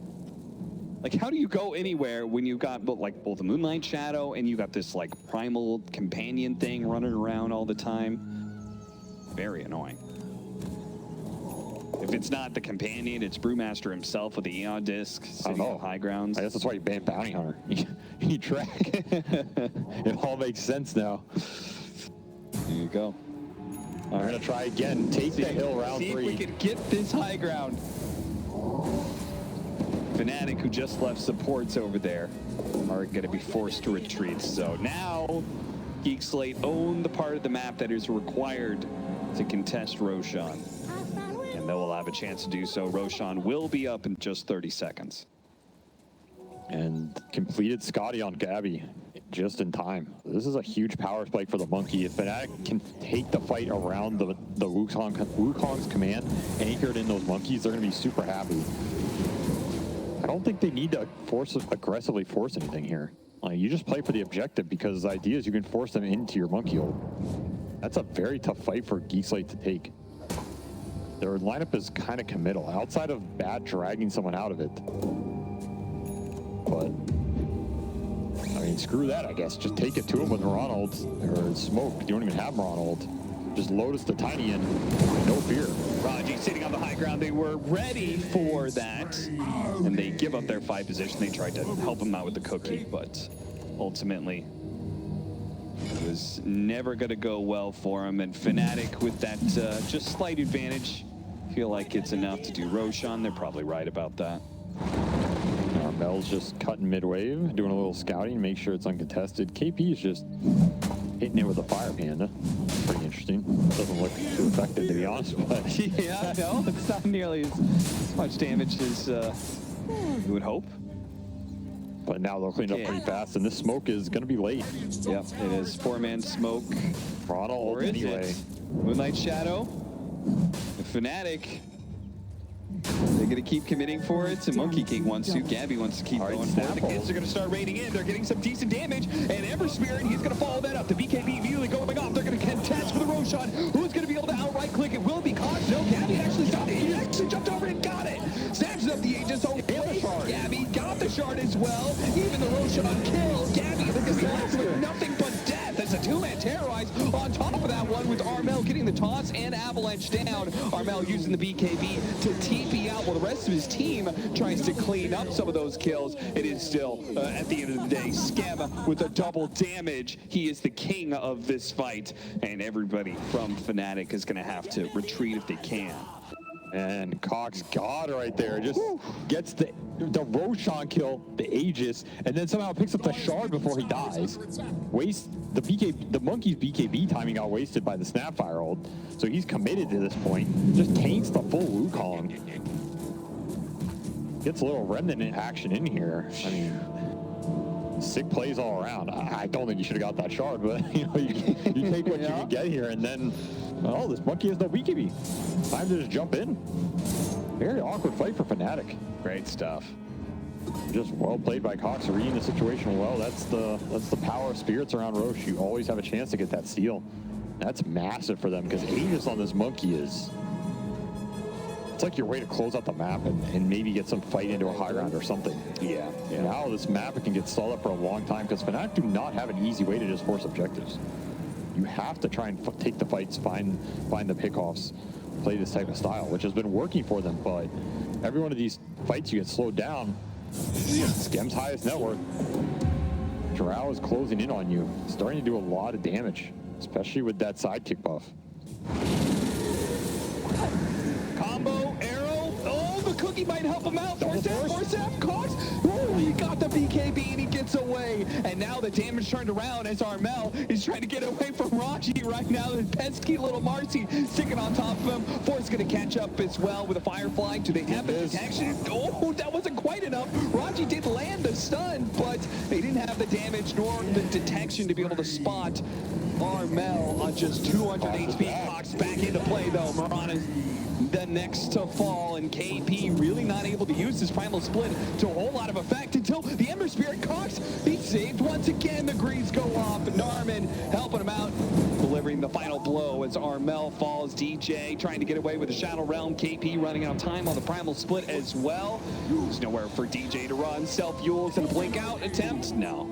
A: Like, how do you go anywhere when you've got both the Moonlight Shadow and you got this like primal companion thing running around all the time? Very annoying. If it's not the companion, it's Brewmaster himself with the Eon disc sitting on high grounds.
B: I guess that's why you banned Bounty Hunter. You track. It all makes sense now.
A: There you go.
B: We're going to try again. Take the hill round 3.
A: See if we can get this high ground. Fnatic, who just left supports over there, are going to be forced to retreat. So now Geek Slate own the part of the map that is required to contest Roshan. And they will have a chance to do so. Roshan will be up in just 30 seconds.
B: And completed Scotty on Gabby just in time. This is a huge power spike for the Monkey. If Fnatic can take the fight around the Wukong's command, anchored in those Monkeys, they're going to be super happy. I don't think they need to aggressively force anything here. Like, you just play for the objective, because the idea is you can force them into your Monkey ult. That's a very tough fight for Geek Slate to take. Their lineup is kind of committal, outside of bad dragging someone out of it. But, I mean, screw that, I guess. Just take it to him with Mirana ult, or Smoke. You don't even have Mirana ult. Just Lotus the Tiny in, no fear.
A: Raji sitting on the high ground. They were ready for that, and they give up their 5 position. They tried to help him out with the cookie, but ultimately it was never going to go well for him. And Fnatic with that just slight advantage, feel like it's enough to do Roshan. They're probably right about that.
B: Armel's just cutting mid-wave, doing a little scouting, make sure it's uncontested. KP is just hitting it with a Fire Panda. Pretty interesting. Doesn't look too effective, to be honest, but...
A: Yeah, no, it's not nearly as much damage as you would hope.
B: But now they're cleaned up pretty fast, and this smoke is going to be late.
A: Yep, it is 4-man smoke.
B: Ronald, anyway.
A: Moonlight Shadow. The Fnatic. They're going to keep committing for it. So Monkey King wants to. Gabby wants to keep going for it. The kids are going to start raiding in. They're getting some decent damage. And Ember Spirit, he's going to follow that up. The BKB immediately going off. They're going to contest for the Roshan. Who's going to be able to outright click it? Will it be caught well. Even the Roshan kill. Gabby with nothing but death as a two-man terrorize on top of that one with Armel getting the toss and avalanche down. Armel using the BKB to TP out while the rest of his team tries to clean up some of those kills. It is still, at the end of the day, Skem with a double damage. He is the king of this fight, and everybody from Fnatic is going to have to retreat if they can.
B: And Cox got it right there. Just gets the Roshan kill, the Aegis, and then somehow picks up the shard before he dies. Waste the monkey's BKB timing got wasted by the Snapfire ult, so he's committed to this point. Just taints the full Wukong. Gets a little remnant action in here. I mean, sick plays all around. I don't think you should have got that shard, but you know, you take what you can get here, and then, oh, this monkey has no BKB. Time to just jump in. Very awkward fight for Fnatic.
A: Great stuff.
B: Just well played by Cox, reading the situation well. That's the power of spirits around Roche. You always have a chance to get that steal. That's massive for them because Aegis on this monkey is, it's like your way to close out the map and maybe get some fight into a high ground or something.
A: Yeah.
B: Now this map can get stalled up for a long time because Fnatic do not have an easy way to just force objectives. You have to try and take the fights, find the pickoffs, play this type of style, which has been working for them. But every one of these fights, you get slowed down. Skem's highest net worth. Drow is closing in on you, starting to do a lot of damage, especially with that sidekick buff.
A: Combo, arrow. Oh, the cookie might help him out. Force F, Cox. Oh, he got the BKB and he gets away. And now the damage turned around as Armel is trying to get away from Raji right now. The pesky little Marcy sticking on top of him. Force going to catch up as well with a Firefly. Do they have the detection? Oh, that wasn't quite enough. Raji did land the stun, but they didn't have the damage nor the detection to be able to spot Armel on just 200 HP. Cox back into play though. Mirana's the next to fall, and KP really not able to use his primal split to a whole lot of effect until the Ember Spirit. Cox, he's saved once again. The greaves go off. Narman helping him out, delivering the final blow as Armel falls. DJ trying to get away with the Shadow Realm. KP running out of time on the primal split as well. There's nowhere for DJ to run. Self-fuels and blink out attempt. No.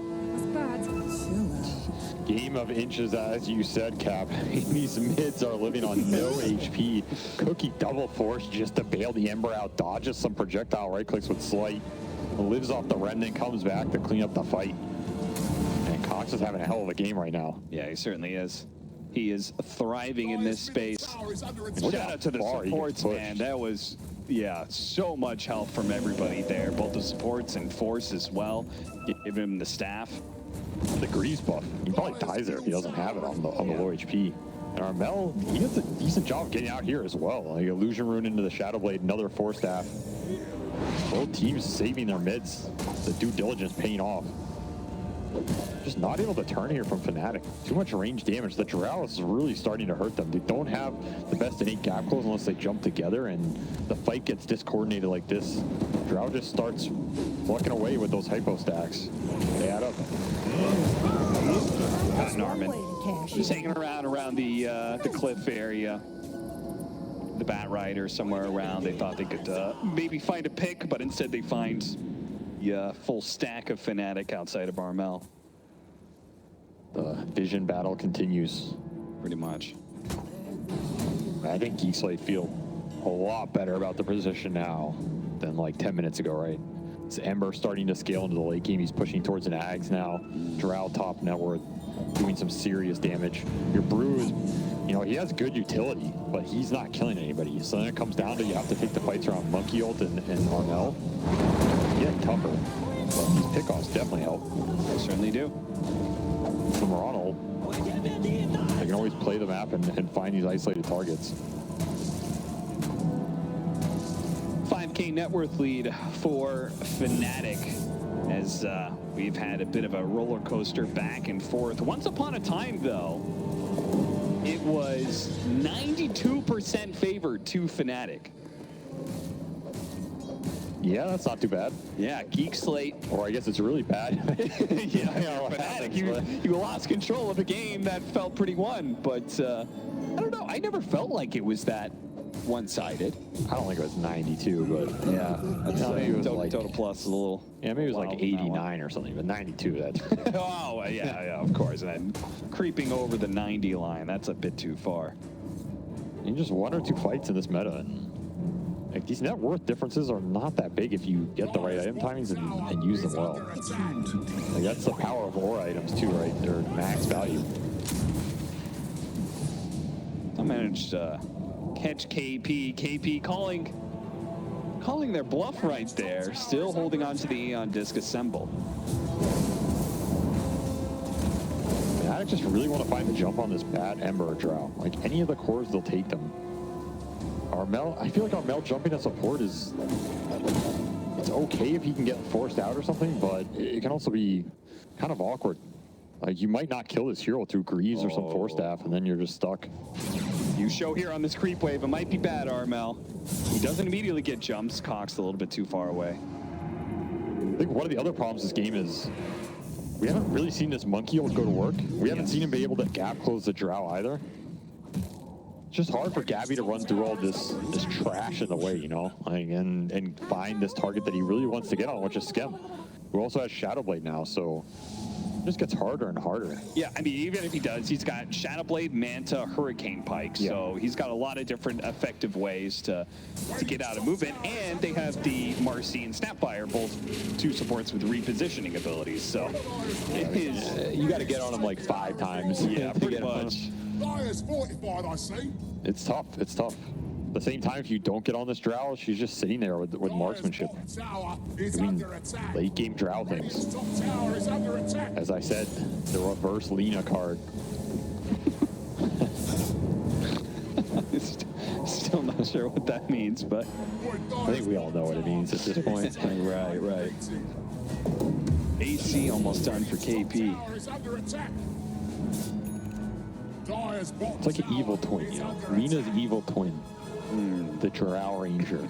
B: Game of inches, as you said, Cap. These mids are living on no HP. Cookie double force just to bail the Ember out, dodges some projectile right clicks with Slight, lives off the remnant, comes back to clean up the fight. And Cox is having a hell of a game right now.
A: Yeah, he certainly is. He is thriving in this space. Shout out to the supports, man. That was, yeah, so much help from everybody there, both the supports and Force as well. Give him the staff.
B: The grease buff. He probably dies there if he doesn't have it on the low HP. And Armel, he does a decent job of getting out here as well. Like Illusion Rune into the Shadow Blade, another Force Staff. Both teams saving their mids. The due diligence paying off. Just not able to turn here from Fnatic. Too much range damage. The Drow is really starting to hurt them. They don't have the best innate gap close unless they jump together, and the fight gets discoordinated like this. Drow just starts plucking away with those hypo stacks. They add up.
A: Got Narman. Just hanging around the cliff area. The Bat Rider somewhere around. They thought they could maybe find a pick, but instead they find full stack of Fnatic outside of Armel.
B: The vision battle continues.
A: Pretty much.
B: I think Geek Slate feel a lot better about the position now than like 10 minutes ago, right? It's Ember starting to scale into the late game. He's pushing towards an Ags now. Drow top net worth, doing some serious damage. Your Brew is, you know, he has good utility, but he's not killing anybody. So then it comes down to you have to take the fights around Monkey Ult and Armel. Getting tougher, but these pickoffs definitely help.
A: They certainly do.
B: The Mirana ult, they can always play the map and find these isolated targets.
A: 5K net worth lead for Fnatic as we've had a bit of a roller coaster back and forth. Once upon a time, though, it was 92% favored to Fnatic.
B: Yeah, that's not too bad.
A: Yeah, Geek Slate.
B: Or I guess it's really bad.
A: Yeah, Fnatic, you lost control of a game that felt pretty won, but I don't know. I never felt like it was that one-sided.
B: I don't think it was 92, but
A: Yeah, that's
B: No, maybe it was like-
A: Dota Plus a little.
B: yeah, maybe it was
A: wild
B: like
A: on that one.
B: 89 or something, but 92, that's
A: Oh, yeah, of course. And then creeping over the 90 line, that's a bit too far.
B: you just 1 or 2 fights in this meta, and like these net worth differences are not that big if you get the right item timings and use them well. Like that's the power of ore items too, right? They're max value.
A: I managed to catch KP. KP calling their bluff right there. Still holding on to the Eon Disc Assemble.
B: I just really want to find the jump on this bad Ember or Drow. Like any of the cores, they'll take them. Armel, I feel like Armel jumping at support is, it's okay if he can get forced out or something, but it can also be kind of awkward. Like you might not kill this hero through Greaves or some Force Staff, and then you're just stuck.
A: You show here on this creep wave, it might be bad, Armel. He doesn't immediately get jumps. Coxed a little bit too far away.
B: I think one of the other problems this game is we haven't really seen this monkey ult go to work. We haven't seen him be able to gap close the Drow either. It's just hard for Gabby to run through all this trash in the way, you know, like, and find this target that he really wants to get on, which is Skem, who also has Shadowblade now, so it just gets harder and harder.
A: Yeah, I mean, even if he does, he's got Shadowblade, Manta, Hurricane Pike, so he's got a lot of different effective ways to get out of movement, and they have the Marcy and Snapfire, both 2 supports with repositioning abilities, so it is,
B: You got to get on him like 5 times.
A: yeah,
B: to
A: pretty
B: get him.
A: much.
D: Dyer's fortified, I see.
B: It's tough. It's tough. At the same time, if you don't get on this Drow, she's just sitting there with marksmanship.
D: Dyer's bottom tower is
B: I mean,
D: under attack.
B: late game Drow things.
D: His top tower is under attack.
B: As I said, the reverse Lina card.
A: Still not sure what that means, but
B: I think we all know what it means at this point.
A: right. AC almost done for KP.
D: Tower is under attack. Dyer's bottom
B: It's like an evil
D: tower
B: twin,
D: is
B: you know?
D: under
B: Lina's
D: attack.
B: evil twin. The Drow Ranger.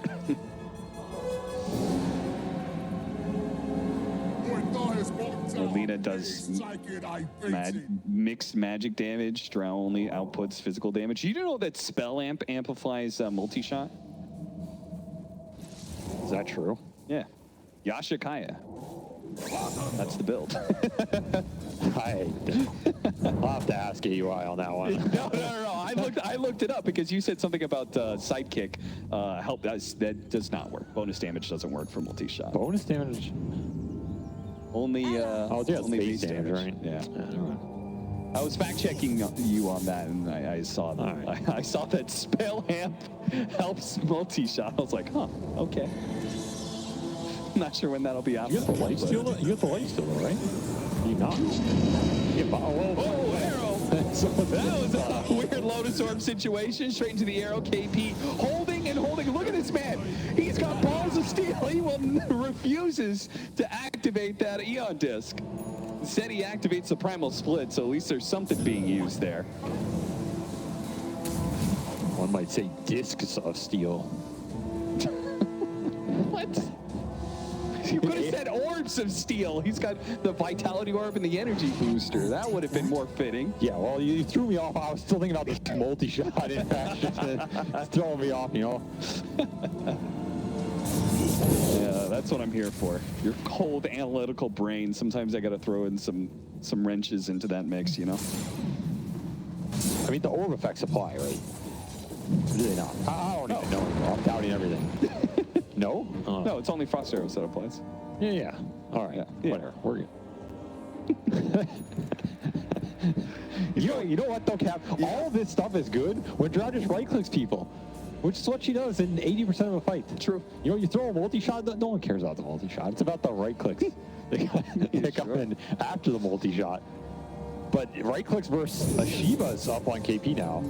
D: Boy, Dyer's bottom tower
A: Lina does
D: is taking a beating.
A: mixed magic damage. Drow only outputs physical damage. You know that Spell Amp amplifies multi-shot?
B: Is that true?
A: Yeah. Yasha Kaya. That's the build.
B: I'll have to ask AUI on that one.
A: No. I looked it up because you said something about sidekick help. That does not work. Bonus damage doesn't work for multi-shot.
B: Bonus damage?
A: Only
B: Oh, yeah,
A: only
B: base damage, right?
A: Yeah.
B: Never mind.
A: I was fact checking you on that, and I saw that.
B: All right.
A: I saw that Spell Amp helps multi-shot. I was like, huh, okay. Not sure when that'll be out.
B: You got the life steal, you got the life steal, right? You not?
A: Oh, arrow! That was a weird Lotus Orb situation. Straight into the arrow. KP holding and holding. Look at this man. He's got balls of steel. He refuses to activate that Eon Disc. Instead, he activates the Primal Split, so at least there's something being used there.
B: One might say discs of steel.
A: What? You could have said orbs of steel. He's got the Vitality Orb and the Energy Booster. That would have been more fitting.
B: Yeah, well, you threw me off. I was still thinking about this multi-shot impact. It's throwing me off, you know?
A: Yeah, that's what I'm here for. Your cold analytical brain. Sometimes I got to throw in some wrenches into that mix, you know?
B: I mean, the orb effects apply, right? Do they not? I don't even know anymore. I'm doubting everything. No?
A: No, it's only Frost Arrows that applies.
B: Yeah. All right.
A: Yeah.
B: Whatever. We're good. You know what, though, Cap? All this stuff is good when Drow just right-clicks people, which is what she does in 80% of the fight.
A: True.
B: You know, you throw a multi-shot, no one cares about the multi-shot. It's about the right-clicks. They come in after the multi-shot. But right-clicks versus a Shiva's up on KP now.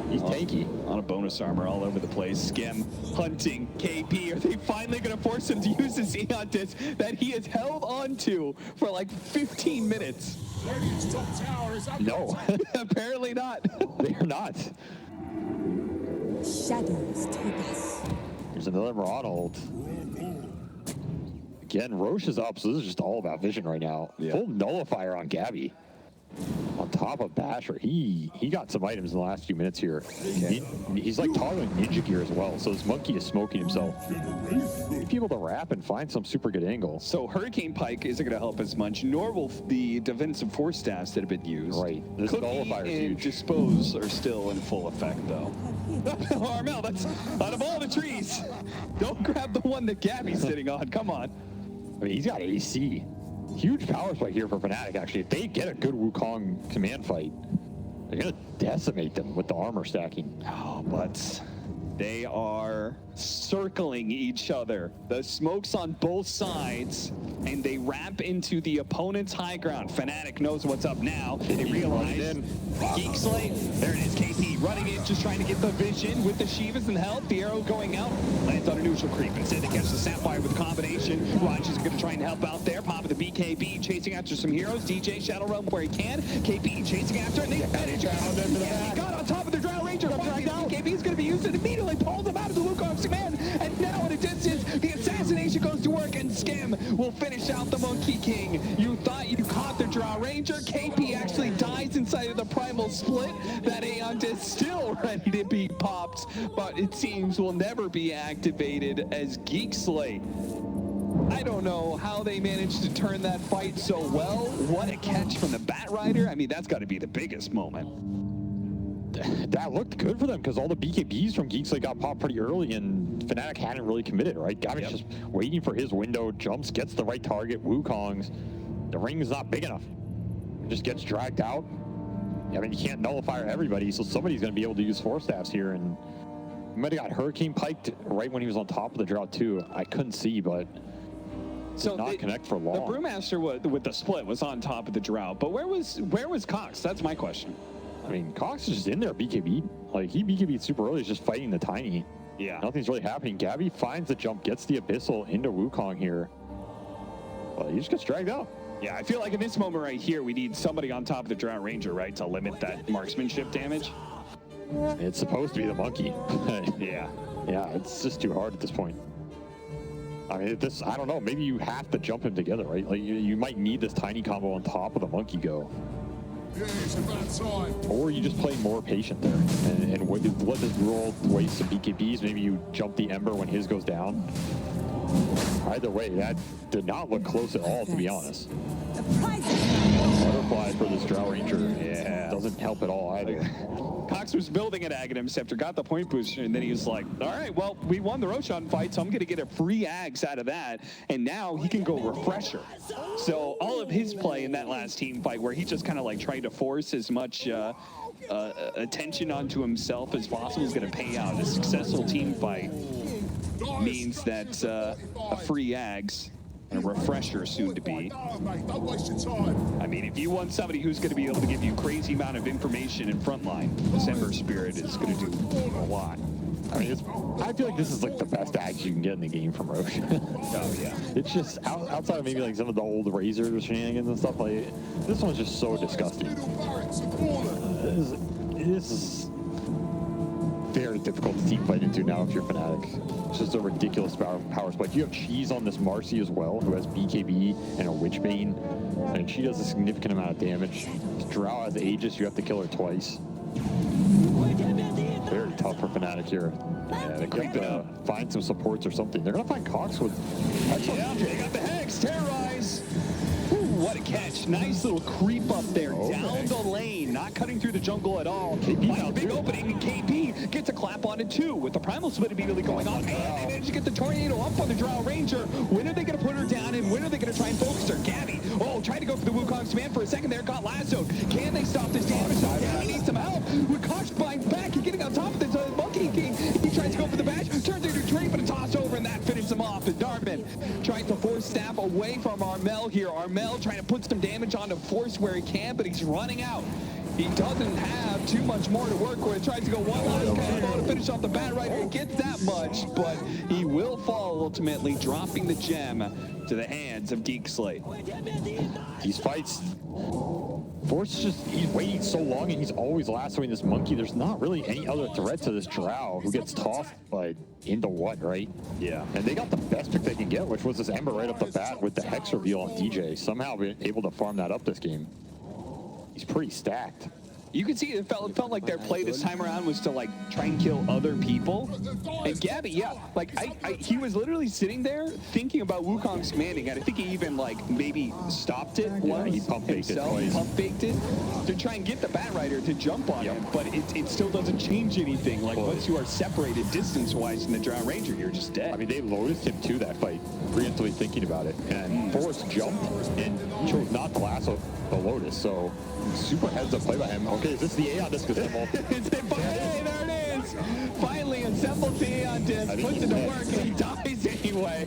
B: He's tanky.
A: On a bonus armor all over the place. Skim hunting KP. Are they finally going to force him to use this Eon Disc that he has held on to for like 15 minutes?
D: Radiant's top tower is under
B: No.
D: attack.
A: Apparently not.
B: They're not.
C: Shadows take us.
B: There's another Marauder ult. Again, Roche is up, so this is just all about vision right now.
A: Yeah.
B: Full nullifier on Gabby. On top of Basher, he got some items in the last few minutes here. He's like toggling ninja gear as well, so this monkey is smoking himself. He'd be able to wrap and find some super good angle.
A: So Hurricane Pike isn't going to help as much, nor will the defensive force staffs that have been used.
B: Right. This
A: Cookie and Dispose are still in full effect, though. Armel, that's out of all the trees. Don't grab the one that Gabby's sitting on. Come on.
B: I mean, he's got AC. Huge power spike here for Fnatic, actually. If they get a good Wukong command fight, they're going to decimate them with the armor stacking.
A: Oh, but they are circling each other. The smoke's on both sides, and they wrap into the opponent's high ground. Fnatic knows what's up now. They realize Geek Slate. There it is, KP running in, just trying to get the vision with the Shivas and help. The arrow going out, lands on a neutral creep. Instead, they catch the Sapphire with the combination. Raj is going to try and help out there. Pop of the BKB, chasing after some heroes. DJ Shadow Realm where he can. KP chasing after, and they manage. He got on top of the Drow Ranger. BKB is going to be used and immediately pulled him out of the Wukong's command. And now at a distance, the assassination goes to work, and Skim will finish out the Monkey King. You thought you caught the Drow Ranger. KP actually dies inside of the Primal Split. That Aeon is still ready to be popped, but it seems will never be activated as Geek Slate. I don't know how they managed to turn that fight so well. What a catch from the Bat Rider. I mean, that's got to be the biggest moment.
B: That looked good for them because all the BKBs from Geek Slate got popped pretty early, and Fnatic hadn't really committed, right? Gavin's just waiting for his window, jumps, gets the right target, Wukong's. The ring's not big enough. It just gets dragged out. I mean, you can't nullify everybody, so somebody's going to be able to use Force Staffs here, and he might have got Hurricane Piked right when he was on top of the drought, too. I couldn't see, but did not connect for long.
A: The Brewmaster with the split was on top of the drought, but where was Cox? That's my question.
B: I mean, Cox is just in there BKB. Like, he BKB'd super early, he's just fighting the Tiny.
A: Yeah.
B: Nothing's really happening. Gabby finds the jump, gets the Abyssal into Wukong here. Well, he just gets dragged out.
A: Yeah, I feel like in this moment right here, we need somebody on top of the Drow Ranger, right, to limit that marksmanship damage.
B: It's supposed to be the monkey.
A: Yeah.
B: Yeah, it's just too hard at this point. I mean, I don't know, maybe you have to jump him together, right? Like, you might need this Tiny combo on top of the monkey go.
D: Yeah, it's about time.
B: Or you just play more patient there and let this roll waste some BKBs. Maybe you jump the Ember when his goes down. Either way, that did not look close at all, to be honest. Butterfly for this Drow Ranger. Yeah, doesn't help at all either.
A: Cox was building at Aghanim Scepter, got the point booster, and then he was like, all right, well, we won the Roshan fight, so I'm going to get a free Ags out of that, and now he can go Refresher. So all of his play in that last team fight, where he just kind of like tried to force as much attention onto himself as possible, is going to pay out. A successful team fight means that a free Ags and a Refresher soon to be.
D: Don't waste your time.
A: I mean, if you want somebody who's going to be able to give you crazy amount of information in frontline, this Ember Spirit is going to do a lot.
B: I mean, I feel like this is like the best Ags you can get in the game from Roche.
A: Oh, yeah.
B: It's just, outside of maybe like some of the old Razor shenanigans and stuff, like, this one's just so disgusting. This is very difficult to team fight into now if you're Fnatic. It's just a ridiculous power spike. You have Cheese on this Marcy as well, who has BKB and a Witchbane, and she does a significant amount of damage. Drow has Aegis, you have to kill her twice. Very tough for Fnatic here. Yeah, they have to find some supports or something. They're going to find Cox with...
A: Yeah, they got the Hex, Terrorize. Ooh, what a catch. Nice little creep up there, down the lane, not cutting through the jungle at all. Finds a big opening, and KP gets a clap on it too, with the Primal Split immediately going on, and they manage to get the Tornado up on the Drow Ranger. When are they going to put her down, and when are they going to try and focus her? Gabby, tried to go for the Wukong's command for a second there, got lassoed. Can they stop this damage? No, Gabby needs some help. With Kosh bind back and getting on top of this Monkey King. He tries to go for the bash, turns into a drink, but a toss over, and that finishes him off. And Darman trying to force staff away from Armel here. Armel trying to put some damage onto Force where he can, but he's running out. He doesn't have too much more to work with. Tries to go one last combo to finish off the Bat Rider. He gets that much, but he will fall ultimately, dropping the gem to the hands of Geek Slate.
B: These fights, Force he's waiting so long, and he's always lassoing this monkey. There's not really any other threat to this Drow, who gets tossed, but into what, right?
A: Yeah.
B: And they got the best pick they can get, which was this Ember right off the bat with the Hex reveal on DJ. Somehow been able to farm that up this game. he's pretty stacked.
A: You can see it felt like their play this time around was to like try and kill other people. And Gabby, yeah, like he was literally sitting there thinking about Wukong's commanding, and I think he even like maybe stopped it once.
B: He pump faked it twice.
A: Pump faked it to try and get the Bat Rider to jump on him, but it still doesn't change anything. Like once you are separated distance-wise from the Drow Ranger, you're just dead.
B: I mean, they loaded him to that fight, preemptively thinking about it, and Forrest jumped and chose not to lasso the Lotus, so super heads up play by him. Okay, is this the Aeon Disc assemble?
A: Hey, there it is! Finally assembled the Aeon Disc, puts it to work, and he dies anyway.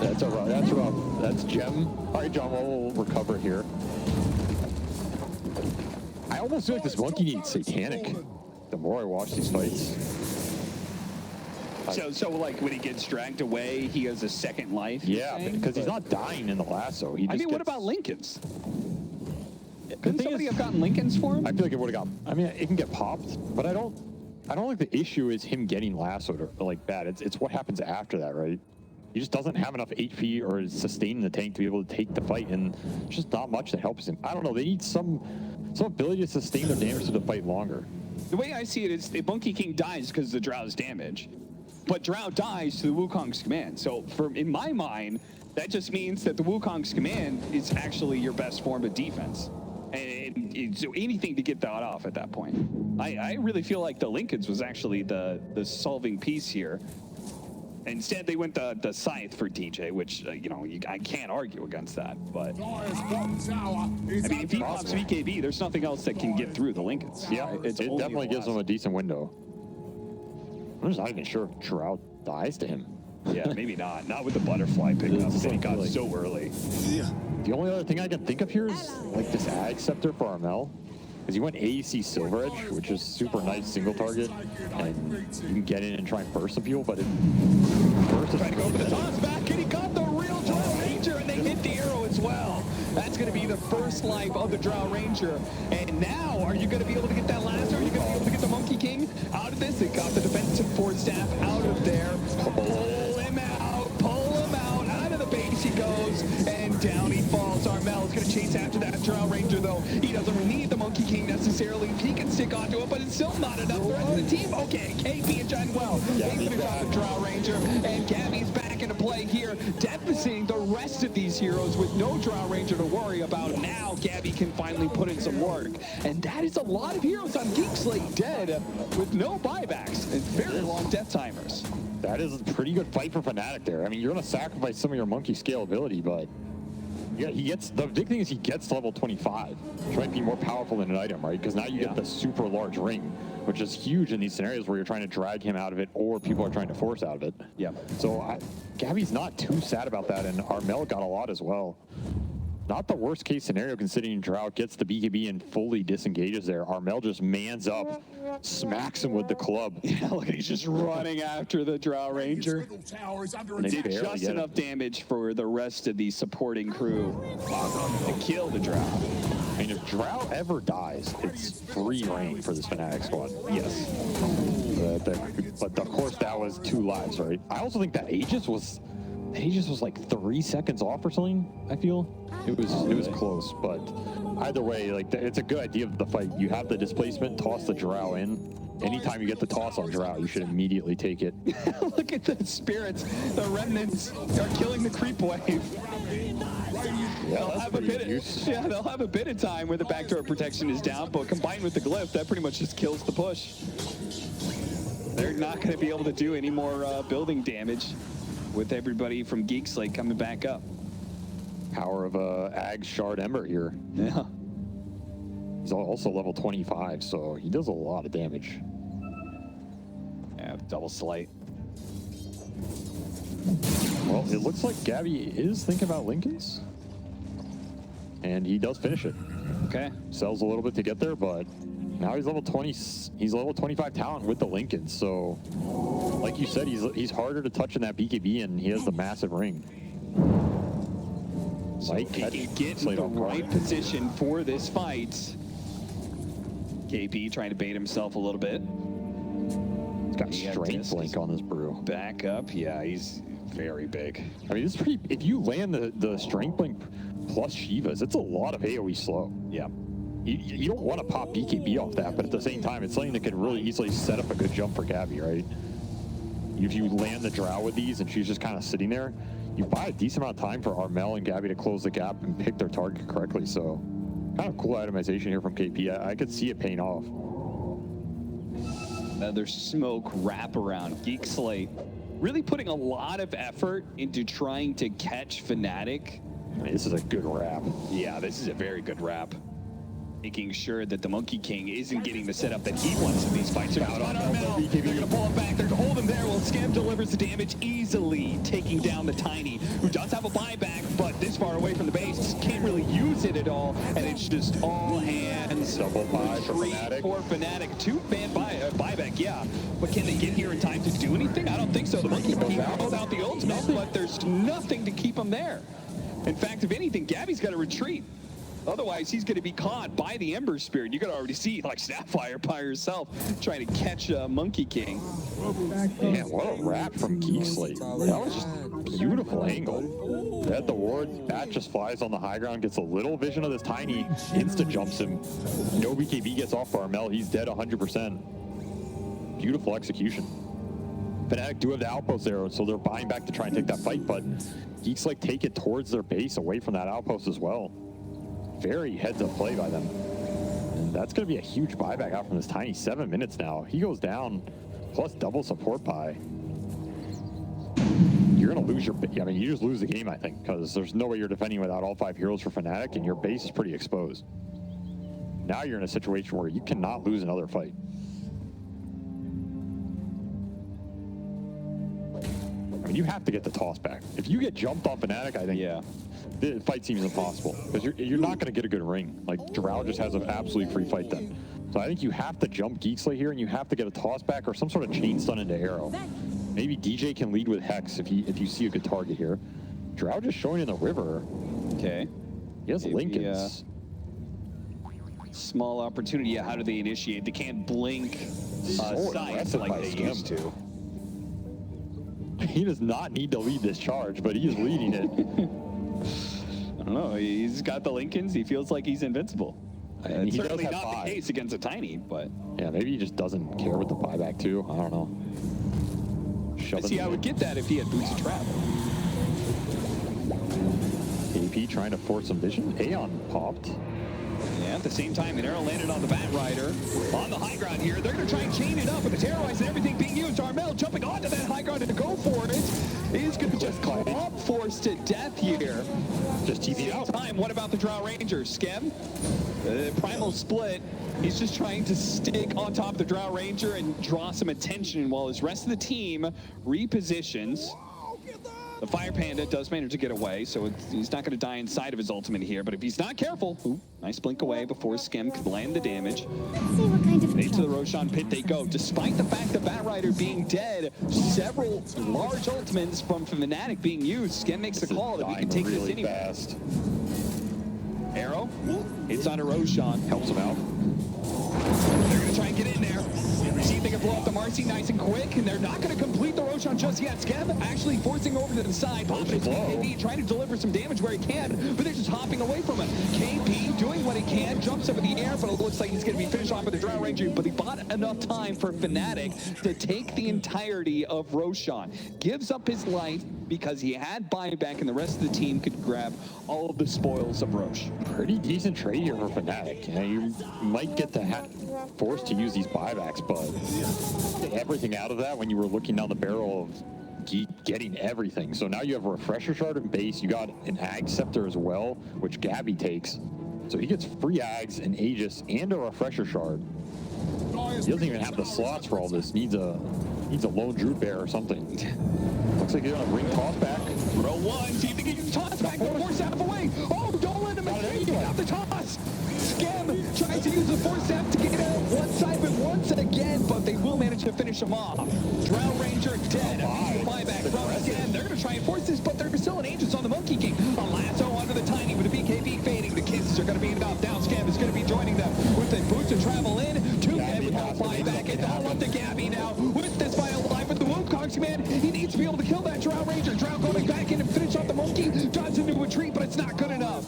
B: That's rough. That's Gem. All right, John, we'll recover here. I almost feel like this monkey needs Satanic the more I watch these fights.
A: So like when he gets dragged away, he has a second life?
B: Yeah, because he's not dying in the lasso. He just
A: what about Lincoln's? Couldn't somebody have gotten Lincoln's for him?
B: I feel like it would have got. I mean, it can get popped, but I don't think the issue is him getting lassoed or like bad. It's what happens after that, right? He just doesn't have enough HP or is sustaining the tank to be able to take the fight, and there's just not much that helps him. I don't know. They need some ability to sustain their damage to the fight longer.
A: The way I see it is, the Monkey King dies because of the Drow's damage, but Drow dies to the Wukong's command. So, in my mind, that just means that the Wukong's command is actually your best form of defense. And so anything to get that off at that point. I really feel like the Lincoln's was actually the solving piece here. Instead, they went the Scythe for DJ, which, I can't argue against that. But, I mean, if he pops VKB, there's nothing else that can get through the Lincolns.
B: Yeah, it definitely gives them a decent window. I'm just not even sure if Drow dies to him.
A: Yeah, maybe not. Not with the butterfly pickup that he got so early.
B: The only other thing I can think of here is like this Ag Scepter for Armel. Because he went AEC Silver Edge, which is super nice single target, and you can get in and try and burst some people, but first
A: trying to go for the toss back, and he got the real Drow Ranger, and they hit the arrow as well. That's going to be the first life of the Drow Ranger. And now, are you going to be able to get that lasso? Are you going to be able to get the Monkey King out of this? They got the defensive force staff out of there. Pull him out of the base he goes, and down he falls. Armel is going to chase after that Drow Ranger, though. He doesn't need the Monkey King necessarily. He can stick onto it, but it's still not enough. The rest of the team, okay, KP and John well. He's going to drop the Drow Ranger, and Gabby's back into play here, devastating the rest of these heroes with no Drow Ranger to worry about. Now Gabby can finally put in some work, and that is a lot of heroes on Geek Slate dead with no buybacks and very long death timers.
B: That is a pretty good fight for Fnatic there. I mean, you're going to sacrifice some of your monkey scalability, but yeah, the big thing is he gets to level 25, which might be more powerful than an item, right? Because now you get the super large ring, which is huge in these scenarios where you're trying to drag him out of it or people are trying to force out of it.
A: Yeah.
B: So Gabby's not too sad about that, and Armel got a lot as well. Not the worst case scenario considering Drow gets the BKB and fully disengages there. Armel just mans up, smacks him with the club.
A: Yeah, look, he's just running after the Drow Ranger.
B: And
A: Did just enough damage for the rest of the supporting crew to kill the Drow.
B: I mean, if Drow ever dies, it's free reign for this Fnatic squad.
A: Yes.
B: But of course, that was 2 lives, right? I also think that Aegis was like 3 seconds off or something, I feel. It was close, but either way, like it's a good idea of the fight. You have the displacement, toss the Drow in. Anytime you get the toss on Drow, you should immediately take it.
A: Look at the spirits. The remnants are killing the creep wave.
B: Yeah,
A: they'll have a bit of time where the backdoor protection is down, but combined with the glyph, that pretty much just kills the push. They're not going to be able to do any more building damage with everybody from Geek Slate coming back up.
B: Power of Ag Shard Ember here.
A: Yeah.
B: He's also level 25, so he does a lot of damage.
A: Yeah, double slight.
B: Well, it looks like Gabby is thinking about Lincoln's. And he does finish it.
A: Okay.
B: Sells a little bit to get there, but now he's level 20. He's level 25 talent with the Lincoln. So, like you said, he's harder to touch in that BKB, and he has the massive ring.
A: So he can get in the right position for this fight. KP trying to bait himself a little bit.
B: He's got strength blink on this brew.
A: Back up, yeah, he's very big.
B: I mean, it's pretty. If you land the strength blink plus Shivas. It's a lot of AoE slow.
A: Yeah.
B: You don't want to pop BKB off that, but at the same time, it's something that could really easily set up a good jump for Gabby, right? If you land the Drow with these and she's just kind of sitting there, you buy a decent amount of time for Armel and Gabby to close the gap and pick their target correctly. So kind of cool itemization here from KP. I could see it paying off.
A: Another smoke wraparound. Geek Slate really putting a lot of effort into trying to catch Fnatic.
B: I mean, this is a good wrap.
A: Yeah, this is a very good wrap. Making sure that the Monkey King isn't getting the setup that he wants in these fights. They're going to pull him back. They're going to hold him there while Scam delivers the damage easily, taking down the Tiny, who does have a buyback, but this far away from the base, can't really use it at all, and it's just all hands.
B: Double buy for Fnatic.
A: For Fnatic. Two-man buyback, yeah. But can they get here in time to do anything? I don't think so. The Monkey King pulled out the ultimate, but there's nothing to keep him there. In fact, if anything, Gabby's got to retreat. Otherwise, he's going to be caught by the Ember Spirit. You could already see, like, Sapphire by herself trying to catch Monkey King.
B: Man, what a wrap from Geek Slate. That was just a beautiful angle. They had the ward, Bat just flies on the high ground, gets a little vision of this Tiny, insta-jumps him. No BKB gets off for Armel, he's dead 100%. Beautiful execution. Fnatic do have the outpost there, so they're buying back to try and take that fight, but Geek Slate take it towards their base, away from that outpost as well. Very heads-up play by them. And that's going to be a huge buyback out from this Tiny. 7 minutes now. He goes down, plus double support buy. You're going to lose your... I mean, you just lose the game, I think, because there's no way you're defending without all 5 heroes for Fnatic, and your base is pretty exposed. Now you're in a situation where you cannot lose another fight. I mean, you have to get the toss back. If you get jumped off Fnatic, I think...
A: Yeah.
B: The fight seems impossible because you're not going to get a good ring. Like, Drow just has an absolutely free fight then. So I think you have to jump Geek Slate here, and you have to get a toss back or some sort of chain stun into arrow. Maybe DJ can lead with Hex if you see a good target here. Drow just showing in the river.
A: Okay.
B: He has Lincolns.
A: Small opportunity. Yeah, how do they initiate? They can't blink sides like they used to.
B: He does not need to lead this charge, but he is leading it.
A: I don't know. He's got the Lincolns. He feels like he's invincible. It's certainly not the case against a Tiny, but...
B: Yeah, maybe he just doesn't care with the buyback, too. I don't know.
A: See, I would get that if he had Boots of Trap.
B: AP trying to force some vision. Aeon popped.
A: Yeah, at the same time, an arrow landed on the Bat Rider. On the high ground here, they're going to try and chain it up with the Terrorize and everything being used. Armel jumping onto that high ground to go for it. He's going to just club force to death here.
B: Just TP out.
A: What about the Drow Ranger? Skem? Primal split. He's just trying to stick on top of the Drow Ranger and draw some attention while his rest of the team repositions. The Fire Panda does manage to get away, so he's not going to die inside of his ultimate here, but if he's not careful, nice blink away before Skem could land the damage.
C: Let's see what kind of
A: Into the Roshan pit they go. Despite the fact that Bat Rider being dead, several large ultimates from Fnatic being used, Skem makes the call that we can take this anyway.
B: Fast.
A: Arrow hits onto Roshan, helps him out. They're going to try and get in there. See if they can blow up the Marcy nice and quick, and they're not going to complete the Roshan just yet. Skem actually forcing over to the side. KP trying to deliver some damage where he can, but they're just hopping away from him. KP doing what he can, jumps up in the air, but it looks like he's going to be finished off with the Drow Ranger, but he bought enough time for Fnatic to take the entirety of Roshan. Gives up his life because he had buyback, and the rest of the team could grab all of the spoils of Roche.
B: Pretty decent trade here for Fnatic. You know, you might get forced to use these buybacks, but everything out of that when you were looking down the barrel of Geek getting everything. So now you have a Refresher Shard in base. You got an Ag Scepter as well, which Gabby takes. So he gets free Ags, an Aegis, and a Refresher Shard. He doesn't even have the slots for all this. Needs a lone Druid Bear or something. Looks like he's gonna bring toss back.
A: Row one, see if he can toss back, but force out away. Oh, don't let him get out the toss. Skem tries to use the force out to get out one side, but once again, but they will manage to finish him off. Drow Ranger dead. Buyback from Skem. They're gonna try and force this, but they're still an Aegis on the Monkey King. A lasso onto the Tiny with a BKB fading. The Kisses are gonna be enough. Down Skem is gonna be joining them with the boots to travel in. Two men with no buyback. It's all up to Gabby now with this final life with the Wukong's command. He needs to be able to kill that Drow Ranger. Drow going back in and finish off the Monkey. Does into a retreat, but it's not good enough.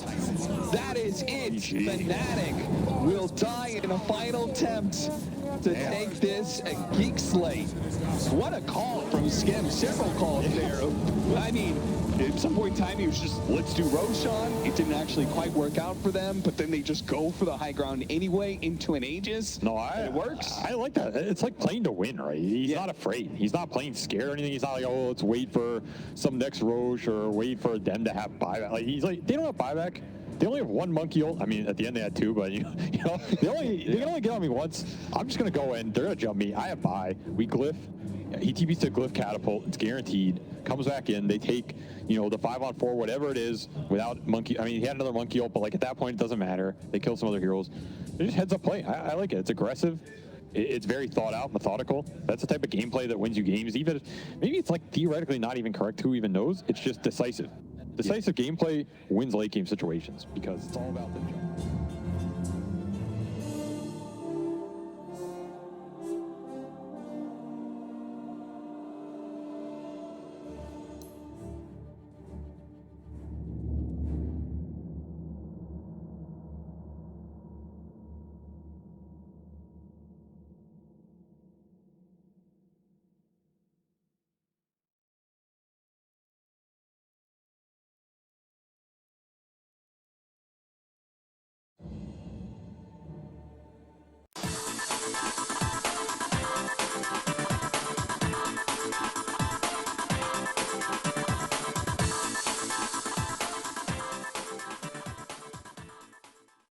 A: Fnatic will die in a final attempt to take this at Geek Slate. What a call from Skim. Several calls there. I mean, at some point in time, he was just, let's do Roshan. It didn't actually quite work out for them, but then they just go for the high ground anyway into an Aegis.
B: No,
A: it works.
B: I like that. It's like playing to win, right? He's not afraid. He's not playing scared or anything. He's not like, oh, let's wait for some next Roche or wait for them to have buyback. Like, he's like, they don't have buyback. They only have one monkey ult. I mean, at the end they had two, but you know, they can only get on me once. I'm just gonna go in. They're gonna jump me. I have buy. We glyph. He TPs to glyph catapult. It's guaranteed. Comes back in. They take, you know, the 5-on-4, whatever it is, without monkey. I mean, he had another monkey ult, but like at that point, it doesn't matter. They kill some other heroes. They're just heads up play. I like it. It's aggressive. It's very thought out, methodical. That's the type of gameplay that wins you games. Even maybe it's like theoretically not even correct. Who even knows? It's just decisive. Decisive gameplay wins late game situations because it's all about the jump.